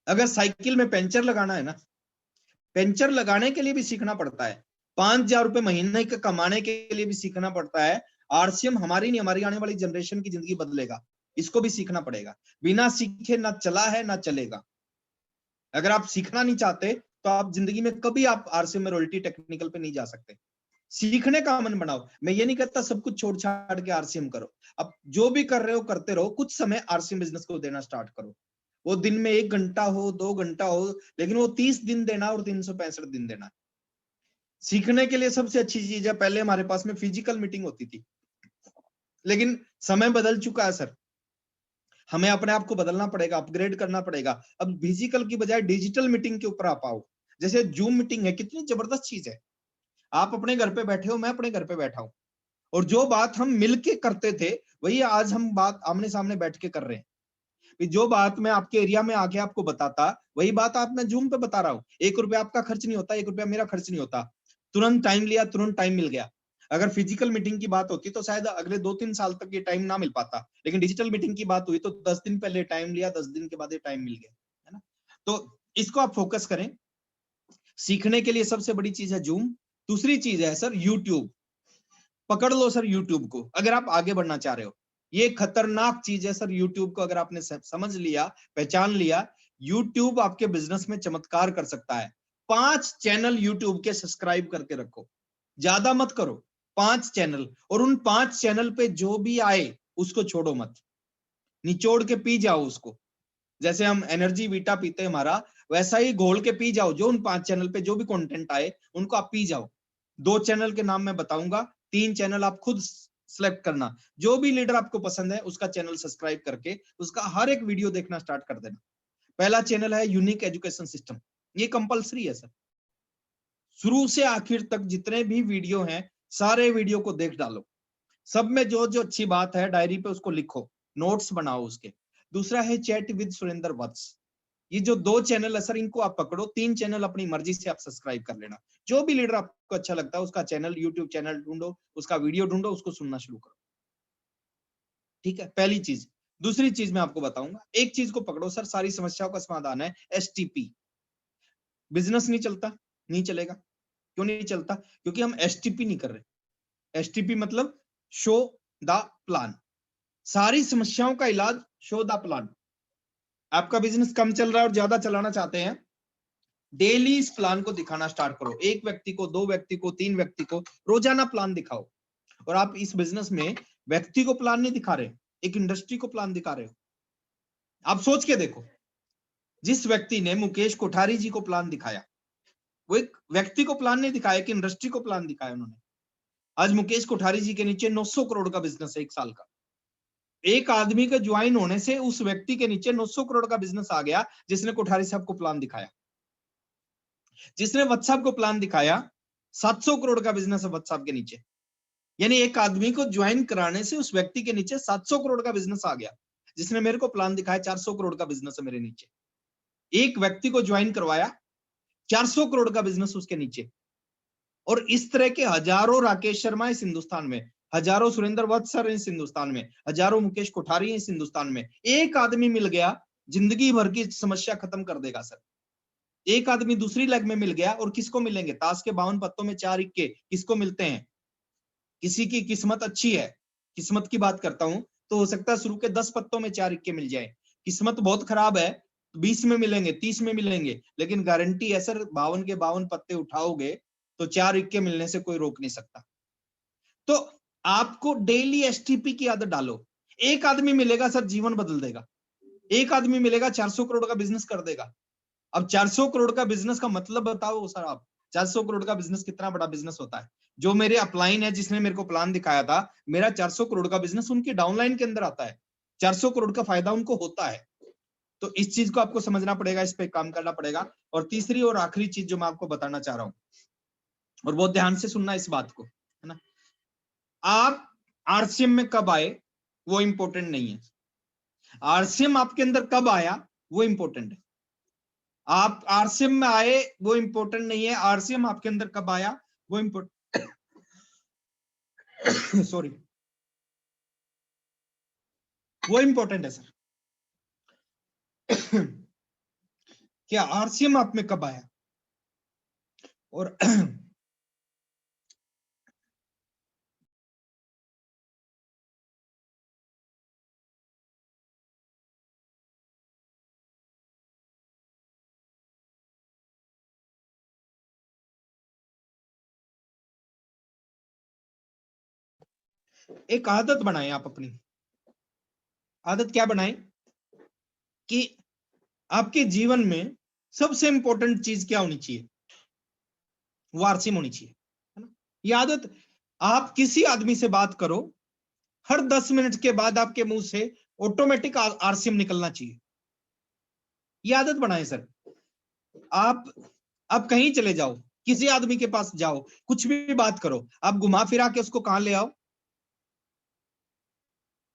अगर साइकिल में पेंचर लगाना है ना, पेंचर लगाने के लिए भी सीखना पड़ता है। 5,000 रुपए महीने के कमाने के लिए भी सीखना पड़ता है। आरसीएम हमारी नहीं, हमारी आने वाली जनरेशन की जिंदगी बदलेगा, इसको भी सीखना पड़ेगा। बिना सीखे ना चला है ना चलेगा। अगर आप सीखना नहीं चाहते तो आप जिंदगी में कभी आप आरसीएम में रॉयल्टी टेक्निकल पे नहीं जा सकते। सीखने का मन बनाओ। मैं ये नहीं कहता सब कुछ छोड़ छाड़ के आरसीएम करो, अब जो भी कर रहे हो करते रहो, कुछ समय आरसीएम बिजनेस को देना स्टार्ट करो। वो दिन में 1 घंटा हो, 2 घंटा हो, लेकिन वो 30 दिन देना और 365 दिन देना। सीखने के लिए सबसे अच्छी चीज है, पहले हमारे पास में फिजिकल मीटिंग होती थी, लेकिन समय बदल चुका है सर। हमें अपने आप को बदलना पड़ेगा, अपग्रेड करना पड़ेगा। अब फिजिकल की बजाय डिजिटल मीटिंग के ऊपर आप आओ। जैसे जूम मीटिंग है, कितनी जबरदस्त चीज है। आप अपने घर पे बैठे हो, मैं अपने घर पे बैठा हूं, और जो बात हम मिलके करते थे वही आज हम बात आमने सामने बैठ के कर रहे हैं। जो बात मैं आपके एरिया में आके आपको बताता, वही बात आप मैं जूम पे बता रहा हूँ। 1 रुपया आपका खर्च नहीं होता, 1 रुपया मेरा खर्च नहीं होता। तुरंत टाइम लिया, तुरंत टाइम मिल गया। अगर फिजिकल मीटिंग की बात होती तो शायद अगले 2-3 साल तक ये टाइम ना मिल पाता, लेकिन डिजिटल मीटिंग की बात हुई तो 10 दिन पहले टाइम लिया, 10 दिन के बाद ये टाइम मिल गया, है ना। तो इसको आप फोकस करें। सीखने के लिए सबसे बड़ी चीज है जूम। दूसरी चीज है सर यूट्यूब। पकड़ लो सर यूट्यूब को, अगर आप आगे बढ़ना चाह रहे हो। ये खतरनाक चीज है सर यूट्यूब को अगर आपने समझ लिया, पहचान लिया, यूट्यूब आपके बिजनेस में चमत्कार कर सकता है। 5 चैनल यूट्यूब के सब्सक्राइब करके रखो, ज्यादा मत करो, 5 चैनल। और उन 5 चैनल पे जो भी आए उसको छोड़ो मत, निचोड़ के पी जाओ उसको। जैसे हम एनर्जी वीटा पीते हैं हमारा, वैसा ही घोल के पी जाओ। जो उन 5 चैनल पे जो भी कंटेंट आए उनको आप पी जाओ। 2 चैनल के नाम मैं बताऊंगा, 3 चैनल आप खुद सिलेक्ट करना। जो भी लीडर आपको पसंद है उसका चैनल सब्सक्राइब करके उसका हर एक वीडियो देखना स्टार्ट कर देना। पहला चैनल है यूनिक एजुकेशन सिस्टम, ये कंपलसरी है सर। शुरू से आखिर तक जितने भी वीडियो हैं सारे वीडियो को देख डालो, सब में जो जो अच्छी बात है डायरी पे उसको लिखो, नोट्स बनाओ उसके। दूसरा है चैट विद सुरेंद्र वत्स, ये जो 2 चैनल है सर, इनको आप पकड़ो, 3 चैनल अपनी मर्जी से आप सब्सक्राइब कर लेना। जो भी लीडर आपको अच्छा लगता है उसका चैनल, यूट्यूब चैनल ढूंढो, उसका वीडियो ढूंढो, उसको सुनना शुरू करो। ठीक है, पहली चीज। दूसरी चीज मैं आपको बताऊंगा, एक चीज को पकड़ो सर, सारी समस्याओं का समाधान है एसटीपी। बिजनेस नहीं चलता, नहीं चलेगा। क्यों नहीं चलता? क्योंकि हम एसटीपी नहीं कर रहे। एसटीपी मतलब शो द प्लान। सारी समस्याओं का इलाज शो द प्लान। आपका बिजनेस कम चल रहा है और ज्यादा चलाना चाहते हैं, डेली इस प्लान को दिखाना स्टार्ट करो। 1 व्यक्ति को, 2 व्यक्ति को, 3 व्यक्ति को रोजाना प्लान दिखाओ। और आप इस बिजनेस में व्यक्ति को प्लान नहीं दिखा रहे, एक इंडस्ट्री को प्लान दिखा रहे हो। आप सोच के देखो, जिस व्यक्ति ने मुकेश कोठारी जी को प्लान दिखाया, वो एक व्यक्ति को प्लान नहीं दिखाया, कि इंडस्ट्री को प्लान दिखाया उन्होंने। आज मुकेश कोठारी जी के नीचे 900 करोड़ का बिजनेस है 1 साल का। एक आदमी के ज्वाइन होने से उस व्यक्ति के नीचे 900 करोड़ का बिजनेस आ गया, जिसने कोठारी साहब को प्लान दिखाया। जिसने व्हाट्सएप को प्लान दिखाया, 700 करोड़ का बिजनेस है व्हाट्सएप के नीचे। यानी एक आदमी को ज्वाइन कराने से उस व्यक्ति के नीचे 700 करोड़ का बिजनेस आ गया। जिसने मेरे को प्लान दिखाया, 400 करोड़ का बिजनेस है मेरे नीचे। एक व्यक्ति को ज्वाइन करवाया, 400 करोड़ का बिजनेस उसके नीचे। और इस तरह के हजारों राकेश शर्मा इस हिंदुस्तान में, हजारों सुरेंद्र वत्स सर इस हिंदुस्तान में, हजारों मुकेश कोठारी इस हिंदुस्तान में। एक आदमी मिल गया, जिंदगी भर की समस्या खत्म कर देगा सर। एक आदमी दूसरी लेग में मिल गया, और किसको मिलेंगे? ताश के 52 पत्तों में 4 इक्के किसको मिलते हैं? किसी की किस्मत अच्छी है, किस्मत की बात करता हूं, तो हो सकता है शुरू के 10 पत्तों में 4 इक्के मिल जाए। किस्मत बहुत खराब है, 20 में मिलेंगे, 30 में मिलेंगे, लेकिन गारंटी है सर 52 के 52 पत्ते उठाओगे तो 4 इक्के मिलने से कोई रोक नहीं सकता। तो आपको डेली एसटीपी की आदत डालो। एक आदमी मिलेगा सर, जीवन बदल देगा। एक आदमी मिलेगा, 400 करोड़ का बिजनेस कर देगा। अब 400 करोड़ का बिजनेस का मतलब बताओ सर आप, 400 करोड़ का बिजनेस कितना बड़ा बिजनेस होता है? जो मेरे अपलाइन है, जिसने मेरे को प्लान दिखाया था, मेरा 400 करोड़ का बिजनेस उनकी डाउनलाइन के अंदर आता है। 400 करोड़ का फायदा उनको होता है। तो इस चीज को आपको समझना पड़ेगा, इस पे काम करना पड़ेगा। और तीसरी और आखिरी चीज जो मैं आपको बताना चाह रहा हूं, और बहुत ध्यान से सुनना इस बात को, है ना। आप आरसीएम में कब आए वो इंपॉर्टेंट नहीं है, आरसीएम आपके अंदर कब आया वो इंपॉर्टेंट है। आप आरसीएम में आए वो इंपॉर्टेंट नहीं है, आरसीएम आपके अंदर कब आया वो इंपॉर्टेंट सॉरी, वो इंपॉर्टेंट है सर। क्या आरसीएम आप में कब आया? और एक आदत बनाएं आप अपनी। आदत क्या बनाएं? कि आपके जीवन में सबसे इंपॉर्टेंट चीज क्या होनी चाहिए? वो आरसीएम होनी चाहिए, है ना। ये आदत, आप किसी आदमी से बात करो, हर 10 मिनट के बाद आपके मुंह से ऑटोमेटिक आरसीएम निकलना चाहिए। ये आदत बनाएं सर। आप कहीं चले जाओ, किसी आदमी के पास जाओ, कुछ भी बात करो, आप घुमा फिरा के उसको कहां ले आओ?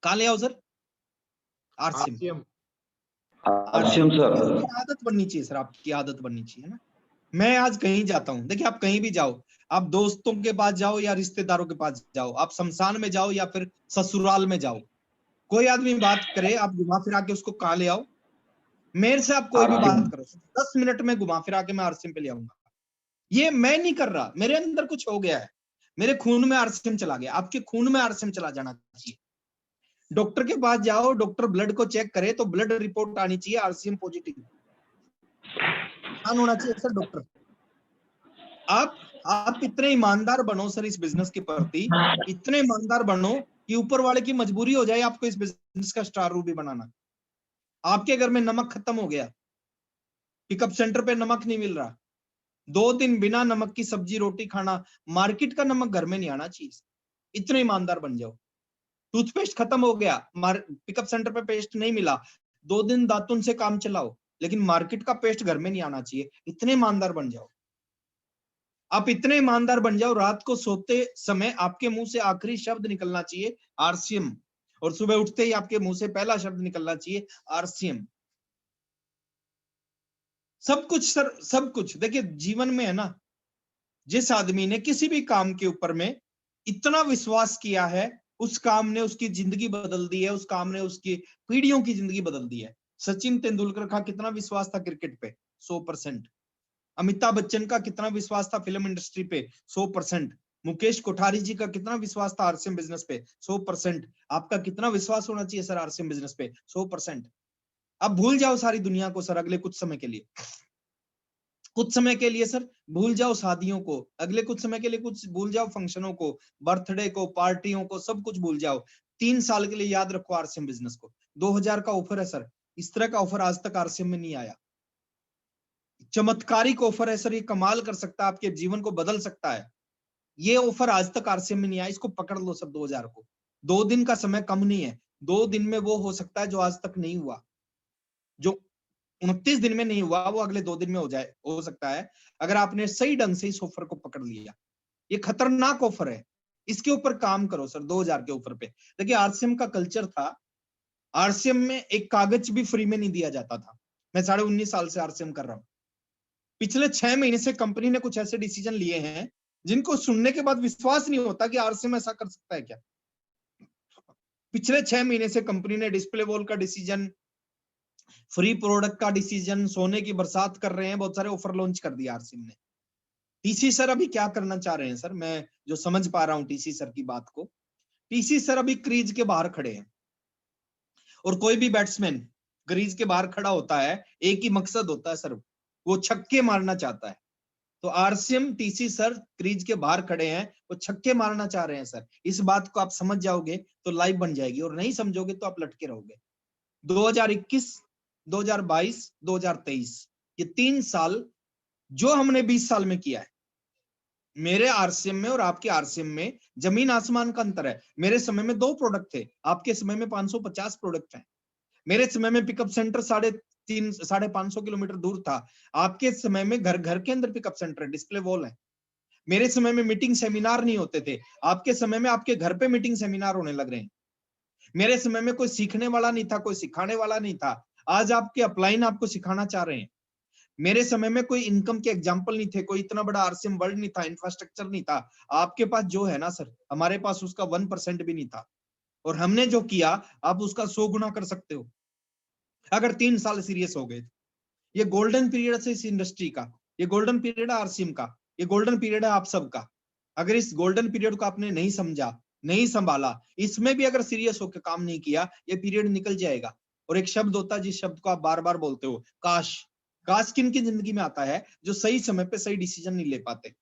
कहां ले आओ सर? आरसीएम। RCM sir. आदत बननी चाहिए सर, आपकी आदत बननी चाहिए ना। मैं आज कहीं जाता हूं, देखिए आप कहीं भी जाओ, आप दोस्तों के पास जाओ या रिश्तेदारों के पास जाओ, आप शमशान में जाओ या फिर ससुराल में जाओ, कोई आदमी बात करे, आप घुमा फिरा के उसको कहां ले आओ? मेरे से आप कोई भी बात करो, 10 मिनट में घुमा फिरा के मैं आरसीएम पे ले आऊंगा। ये मैं नहीं कर रहा, मेरे अंदर कुछ हो गया है, मेरे खून में आरसीएम चला गया। आपके खून में आरसीएम चला जाना चाहिए। डॉक्टर के पास जाओ, डॉक्टर ब्लड को चेक करे तो ब्लड रिपोर्ट आनी चाहिए आरसीएम पॉजिटिव होना चाहिए सर। डॉक्टर, आप इतने ईमानदार बनो सर इस बिजनेस के प्रति, इतने ईमानदार बनो कि ऊपर वाले की मजबूरी हो जाए आपको इस बिजनेस का स्टार रूबी बनाना। आपके घर में नमक खत्म हो गया, पिकअप सेंटर पे नमक नहीं मिल रहा, 2 दिन बिना नमक की सब्जी रोटी खाना, मार्केट का नमक घर में नहीं आना चाहिए। इतने ईमानदार बन जाओ। टूथपेस्ट खत्म हो गया, पिकअप सेंटर पे पेस्ट नहीं मिला, 2 दिन दातुन से काम चलाओ, लेकिन मार्केट का पेस्ट घर में नहीं आना चाहिए। इतने ईमानदार बन जाओ। आप इतने ईमानदार बन जाओ, रात को सोते समय आपके मुंह से आखिरी शब्द निकलना चाहिए आरसीएम, और सुबह उठते ही आपके मुंह से पहला शब्द निकलना चाहिए आरसीएम। सब कुछ सर, सब कुछ। देखिए जीवन में है ना, जिस आदमी ने किसी भी काम के ऊपर में इतना विश्वास किया है, उस काम ने उसकी जिंदगी बदल दी है, उस काम ने उसकी पीढ़ियों की जिंदगी बदल दी है। सचिन तेंदुलकर का कितना विश्वास था क्रिकेट पे, 100%। अमिताभ बच्चन का कितना विश्वास था फिल्म इंडस्ट्री पे, 100%। मुकेश कोठारी जी का कितना विश्वास था आरसीएम बिजनेस पे, 100%। आपका कितना विश्वास होना चाहिए सर आरसीएम बिजनेस पे, 100%। अब भूल जाओ सारी दुनिया को सर अगले कुछ समय के लिए, कुछ समय के लिए सर भूल जाओ शादियों को, अगले कुछ समय के लिए कुछ भूल जाओ फंक्शनों को, बर्थडे को, पार्टियों को, सब कुछ भूल जाओ। 3 साल के लिए याद रखो आरसीएम बिजनेस को। 2000 का ऑफर है सर, इस तरह का ऑफर आज तक आरसीएम में नहीं आया। चमत्कारिक ऑफर है सर, ये कमाल कर सकता है, आपके जीवन को बदल सकता है। ये ऑफर आज तक आरसीएम में नहीं आया, इसको पकड़ लो सर 2000 को। 2 दिन का समय कम नहीं है, 2 दिन में वो हो सकता है जो आज तक नहीं हुआ, जो 29 दिन में नहीं हुआ वो अगले 2 दिन में हो जाए, हो सकता है, अगर आपने सही ढंग से इस ऑफर को पकड़ लिया। ये खतरनाक ऑफर है, इसके ऊपर काम करो सर 2000 के ऑफर पे। देखिए आरसीएम का कल्चर था, आरसीएम में एक कागज भी फ्री में नहीं दिया जाता था। मैं 19.5 साल से आरसीएम कर रहा हूं। पिछले 6 महीने से कंपनी ने कुछ ऐसे डिसीजन लिए हैं जिनको सुनने के बाद विश्वास नहीं होता कि आरसीएम ऐसा कर सकता है क्या। पिछले 6 महीने से कंपनी ने डिस्प्ले वॉल का डिसीजन, फ्री प्रोडक्ट का डिसीजन, सोने की बरसात कर रहे हैं, बहुत सारे ऑफर लॉन्च कर दिया आरसीएम ने। टीसी सर अभी क्या करना चाह रहे हैं सर, मैं जो समझ पा रहा हूं टीसी सर की बात को, टीसी सर अभी क्रीज के बाहर खड़े हैं, और कोई भी बैट्समैन क्रीज के बाहर खड़ा होता है, एक ही मकसद होता है सर, वो छक्के मारना चाहता है। तो आरसीएम टीसी सर क्रीज के बाहर खड़े हैं, वो छक्के मारना चाह रहे हैं सर। इस बात को आप समझ जाओगे तो लाइफ बन जाएगी, और नहीं समझोगे तो आप लटके रहोगे। 2021, 2022, 2023 ये 3 साल जो हमने 20 साल में किया है, मेरे आरसीएम में और आपके आरसीएम में जमीन आसमान का अंतर है। मेरे समय में 2 प्रोडक्ट थे, आपके समय में 550 प्रोडक्ट हैं। मेरे समय में पिकअप सेंटर 350-550 किलोमीटर दूर था, आपके समय में घर घर के अंदर पिकअप सेंटर, डिस्प्ले वॉल है। मेरे समय में मीटिंग सेमिनार नहीं होते थे, आपके समय में आपके घर पे मीटिंग सेमिनार होने लग रहे हैं। मेरे समय में कोई सीखने वाला नहीं था, कोई सिखाने वाला नहीं था, आज आपके अपलाइन आपको सिखाना चाह रहे हैं। मेरे समय में कोई इनकम के एग्जाम्पल नहीं थे, कोई इतना बड़ा आरसीएम वर्ल्ड नहीं था, इंफ्रास्ट्रक्चर नहीं था। आपके पास जो है ना सर, हमारे पास उसका 1% भी नहीं था, और हमने जो किया आप उसका 100 गुना कर सकते हो अगर 3 साल सीरियस हो गए। ये गोल्डन पीरियड है इस इंडस्ट्री का, ये गोल्डन पीरियड है आरसीएम का, ये गोल्डन पीरियड है आप सबका। अगर इस गोल्डन पीरियड को आपने नहीं समझा, नहीं संभाला, इसमें भी अगर सीरियस होकर काम नहीं किया, ये पीरियड निकल जाएगा। और एक शब्द होता है जिस शब्द को आप बार बार बोलते हो, काश। काश किन की जिंदगी में आता है, जो सही समय पे सही डिसीजन नहीं ले पाते।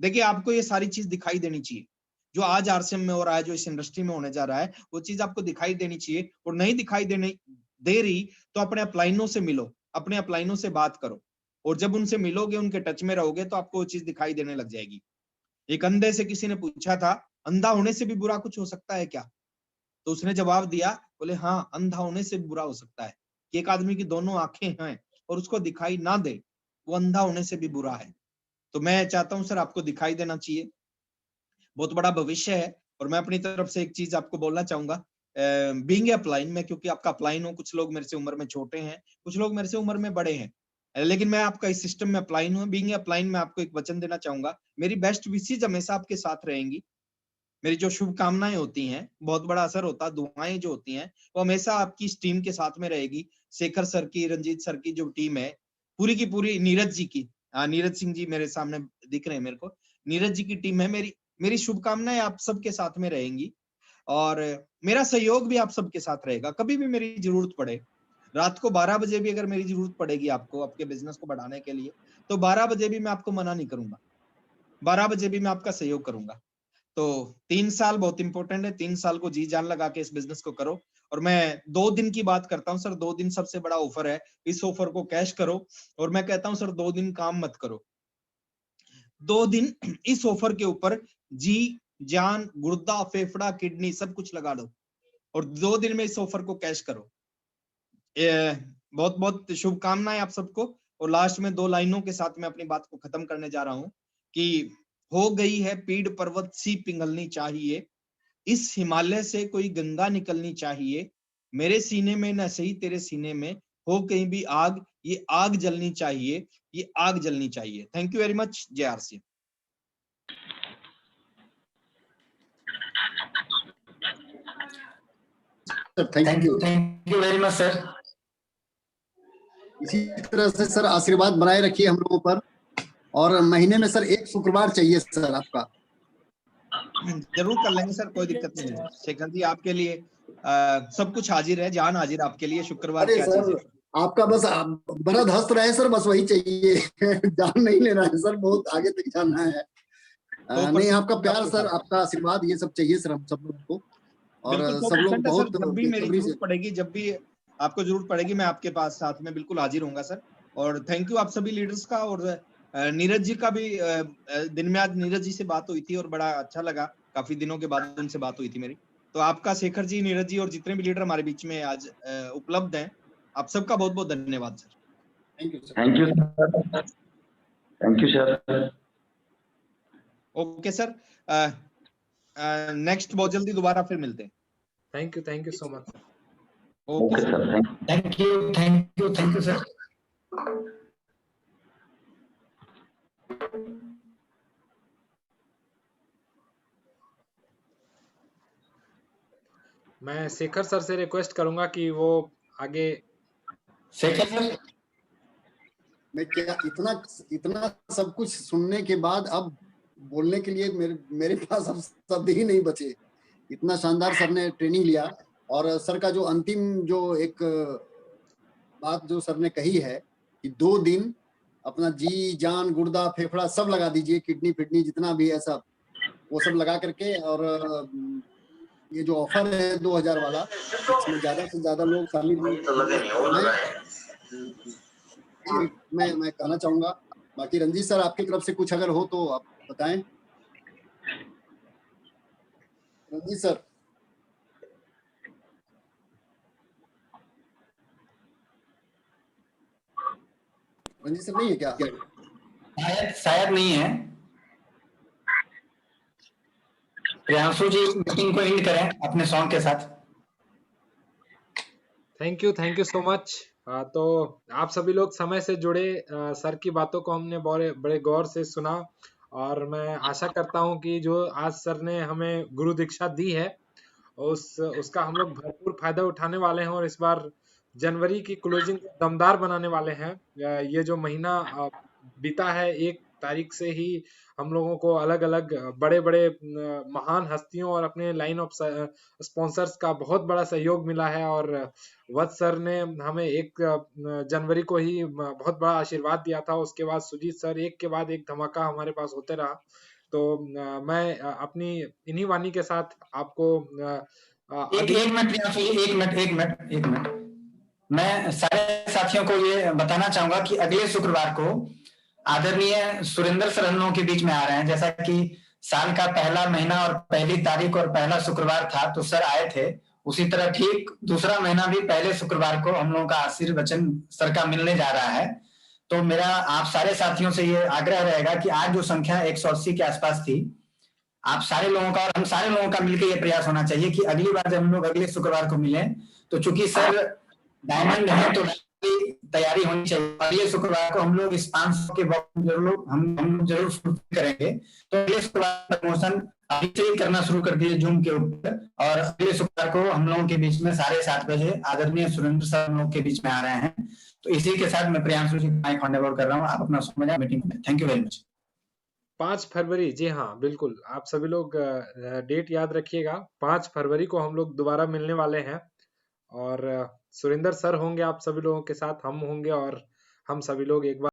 देखिए आपको ये सारी चीज दिखाई देनी चाहिए, जो आज आरसीएम में हो रहा है, जो इस इंडस्ट्री में होने जा रहा है, वो चीज आपको दिखाई देनी चाहिए। और नहीं दिखाई दे रही तो अपने अपलाइनों से मिलो, अपने अपलाइनों से बात करो, और जब उनसे मिलोगे, उनके टच में रहोगे, तो आपको वो चीज दिखाई देने लग जाएगी। एक अंधे से किसी ने पूछा था, अंधा होने से भी बुरा कुछ हो सकता है क्या? तो उसने जवाब दिया, बोले हाँ, अंधा होने से भी बुरा हो सकता है। कि एक आदमी की दोनों आंखें हैं और उसको दिखाई ना दे, वो अंधा होने से भी बुरा है। तो मैं चाहता हूं सर आपको दिखाई देना चाहिए, बहुत बड़ा भविष्य है। और मैं अपनी तरफ से एक चीज आपको बोलना चाहूंगा, बीइंग अपलाइन में, क्योंकि आपका अपलाइन हो, कुछ लोग मेरे से उम्र में छोटे हैं, कुछ लोग मेरे से उम्र में बड़े हैं, लेकिन मैं आपका इस सिस्टम में अपलाइन हूँ। बीइंग अपलाइन में आपको एक वचन देना चाहूंगा, मेरी बेस्ट विशेज हमेशा आपके साथ रहेंगी। मेरी जो शुभकामनाएं होती हैं, बहुत बड़ा असर होता है, दुआएं जो होती हैं, वो हमेशा आपकी इस टीम के साथ में रहेगी। शेखर सर की, रंजीत सर की जो टीम है, पूरी की पूरी, नीरज जी की, नीरज सिंह जी मेरे सामने दिख रहे हैं मेरे को, नीरज जी की टीम है, मेरी शुभकामनाएं आप सबके साथ में रहेंगी, और मेरा सहयोग भी आप सबके साथ रहेगा। कभी भी मेरी जरूरत पड़े, रात को 12 बजे भी अगर मेरी जरूरत पड़ेगी आपको, आपके बिजनेस को बढ़ाने के लिए, तो 12 बजे भी मैं आपको मना नहीं करूंगा, 12 बजे भी मैं आपका सहयोग करूंगा। तो 3 साल बहुत इंपॉर्टेंट है, 3 साल को जी जान लगा के इस बिजनेस को करो। और मैं 2 दिन की बात करता हूं सर, 2 दिन सबसे बड़ा ऑफर है, इस ऑफर को कैश करो। और मैं कहता हूं सर 2 दिन काम मत करो, 2 दिन इस ऑफर के ऊपर जी जान, गुर्दा, फेफड़ा, किडनी सब कुछ लगा दो, और 2 दिन में इस ऑफर को कैश करो। बहुत बहुत शुभकामनाएं आप सबको। और लास्ट में 2 लाइनों के साथ मैं अपनी बात को खत्म करने जा रहा हूं कि हो गई है पीड़ पर्वत सी पिघलनी चाहिए, इस हिमालय से कोई गंगा निकलनी चाहिए, मेरे सीने में न सही तेरे सीने में, हो कहीं भी आग ये आग जलनी चाहिए, ये आग जलनी चाहिए। Thank you very much. जय RCM. Thank you very much sir. इसी तरह से सर आशीर्वाद बनाए रखिए हम लोगों पर, और महीने में सर एक शुक्रवार चाहिए सर आपका। जरूर कर लेंगे सर, कोई दिक्कत नहीं है। शेखर जी आपके लिए सब कुछ हाजिर है, जान हाजिर आपके लिए। शुक्रवार अरे क्या सर चीज है? आपका बस बरद हंस रहे सर, बस वही चाहिए। जान नहीं लेना है सर, बहुत आगे तक जाना है। नहीं, आपका प्यार सर, आपका आशीर्वाद, ये सब चाहिए सर हम सब लोग को। और सब लोग बहुत जब भी मेरी बेसब्री से, जरूरत पड़ेगी, जब भी आपको जरूरत पड़ेगी, मैं आपके पास साथ में बिल्कुल हाजिर होऊंगा सर। और थैंक यू आप सभी लीडर्स का। और नीरज जी का भी दिन में आज नीरज जी से बात हुई थी और बड़ा अच्छा लगा, काफी दिनों के बाद उनसे बात हुई थी मेरी। तो आपका शेखर जी, नीरज जी और जितने भी लीडर हमारे बीच में आज उपलब्ध हैं, आप सबका बहुत बहुत धन्यवाद sir. Thank you sir. Thank you sir, thank you sir. Okay sir, next बहुत जल्दी दोबारा फिर मिलते हैं। Thank you so much. Okay sir, thank you sir. मैं शेखर सर से रिक्वेस्ट करूंगा कि वो आगे। शेखर सर, मैं क्या इतना सब कुछ सुनने के बाद अब बोलने के लिए मेरे पास अब शब्द ही नहीं बचे। इतना शानदार सर ने ट्रेनिंग लिया, और सर का जो अंतिम जो एक बात जो सर ने कही है कि 2 दिन अपना जी जान गुर्दा फेफड़ा सब लगा दीजिए, किडनी फिडनी जितना भी है सब, वो सब लगा करके। और ये जो ऑफर है 2000 वाला, इसमें ज्यादा से ज्यादा लोग शामिल मैं कहना चाहूंगा। बाकी रंजीत सर आपकी तरफ से कुछ अगर हो तो आप बताएं। रंजीत सर। रंजीत सर नहीं है क्या? शायद नहीं है। प्रियांशु जी मीटिंग को एंड करें अपने सॉन्ग के साथ। Thank you so much. तो आप सभी लोग समय से जुड़े, सर की बातों को हमने बड़े गौर से सुना, और मैं आशा करता हूं कि जो आज सर ने हमें गुरु दीक्षा दी है उसका हम लोग भरपूर फायदा उठाने वाले हैं, और इस बार जनवरी की क्लोजिंग दमदार बनाने वाले हैं। ये जो महीना बीता है, 1 तारीख से ही हम लोगों को अलग अलग बड़े बड़े महान हस्तियों और अपने लाइन ऑफ स्पॉन्सर्स का बहुत बड़ा सहयोग मिला है। और वत्स सर ने हमें 1 जनवरी को ही बहुत बड़ा आशीर्वाद दिया था। उसके बाद सुजीत सर एक के बाद एक धमाका हमारे पास होते रहा। तो मैं अपनी इन्हीं वाणी के साथ आपको एक मिनट प्रियांशु जी, एक मिनट। मैं सारे साथियों को ये बताना चाहूंगा कि अगले शुक्रवार को आदरणीय सुरेंद्र सर हम लोगों के बीच में आ रहे हैं। जैसा कि साल का पहला महीना और पहली तारीख और पहला शुक्रवार था तो सर आए थे, उसी तरह ठीक दूसरा महीना भी पहले शुक्रवार को हम लोगों का आशीर्वचन सर का मिलने जा रहा है। तो मेरा आप सारे साथियों से ये आग्रह रहेगा कि आज जो संख्या 180 के आसपास थी, आप सारे लोगों का और हम सारे लोगों का मिलकर ये प्रयास होना चाहिए कि अगली बार जब हम लोग अगले शुक्रवार को मिले, तो चूंकि सर डायमंड है तो तैयारी होनी चाहिए। अगले शुक्रवार को हम लोग इस 500 के वक्त जरूर हम जरूर फुलफिल करेंगे। तो अगले शुक्रवार प्रमोशन अभी से ही करना शुरू कर दिए जूम के ऊपर, और अगले शुक्रवार को हम लोगों के बीच में 7:30 बजे आदरणीय सुरेंद्र सर हम लोग के बीच में आ रहे हैं। तो इसी के साथ मैं प्रियांशु जी माइक हैंड ओवर कर रहा हूँ, आप अपना समझ मीटिंग में। Thank you very much. 5 फरवरी, जी हाँ बिल्कुल, आप सभी लोग डेट याद रखिएगा। 5 फरवरी को हम लोग दोबारा मिलने वाले हैं, और सुरेंद्र सर होंगे आप सभी लोगों के साथ, हम होंगे, और हम सभी लोग एक बार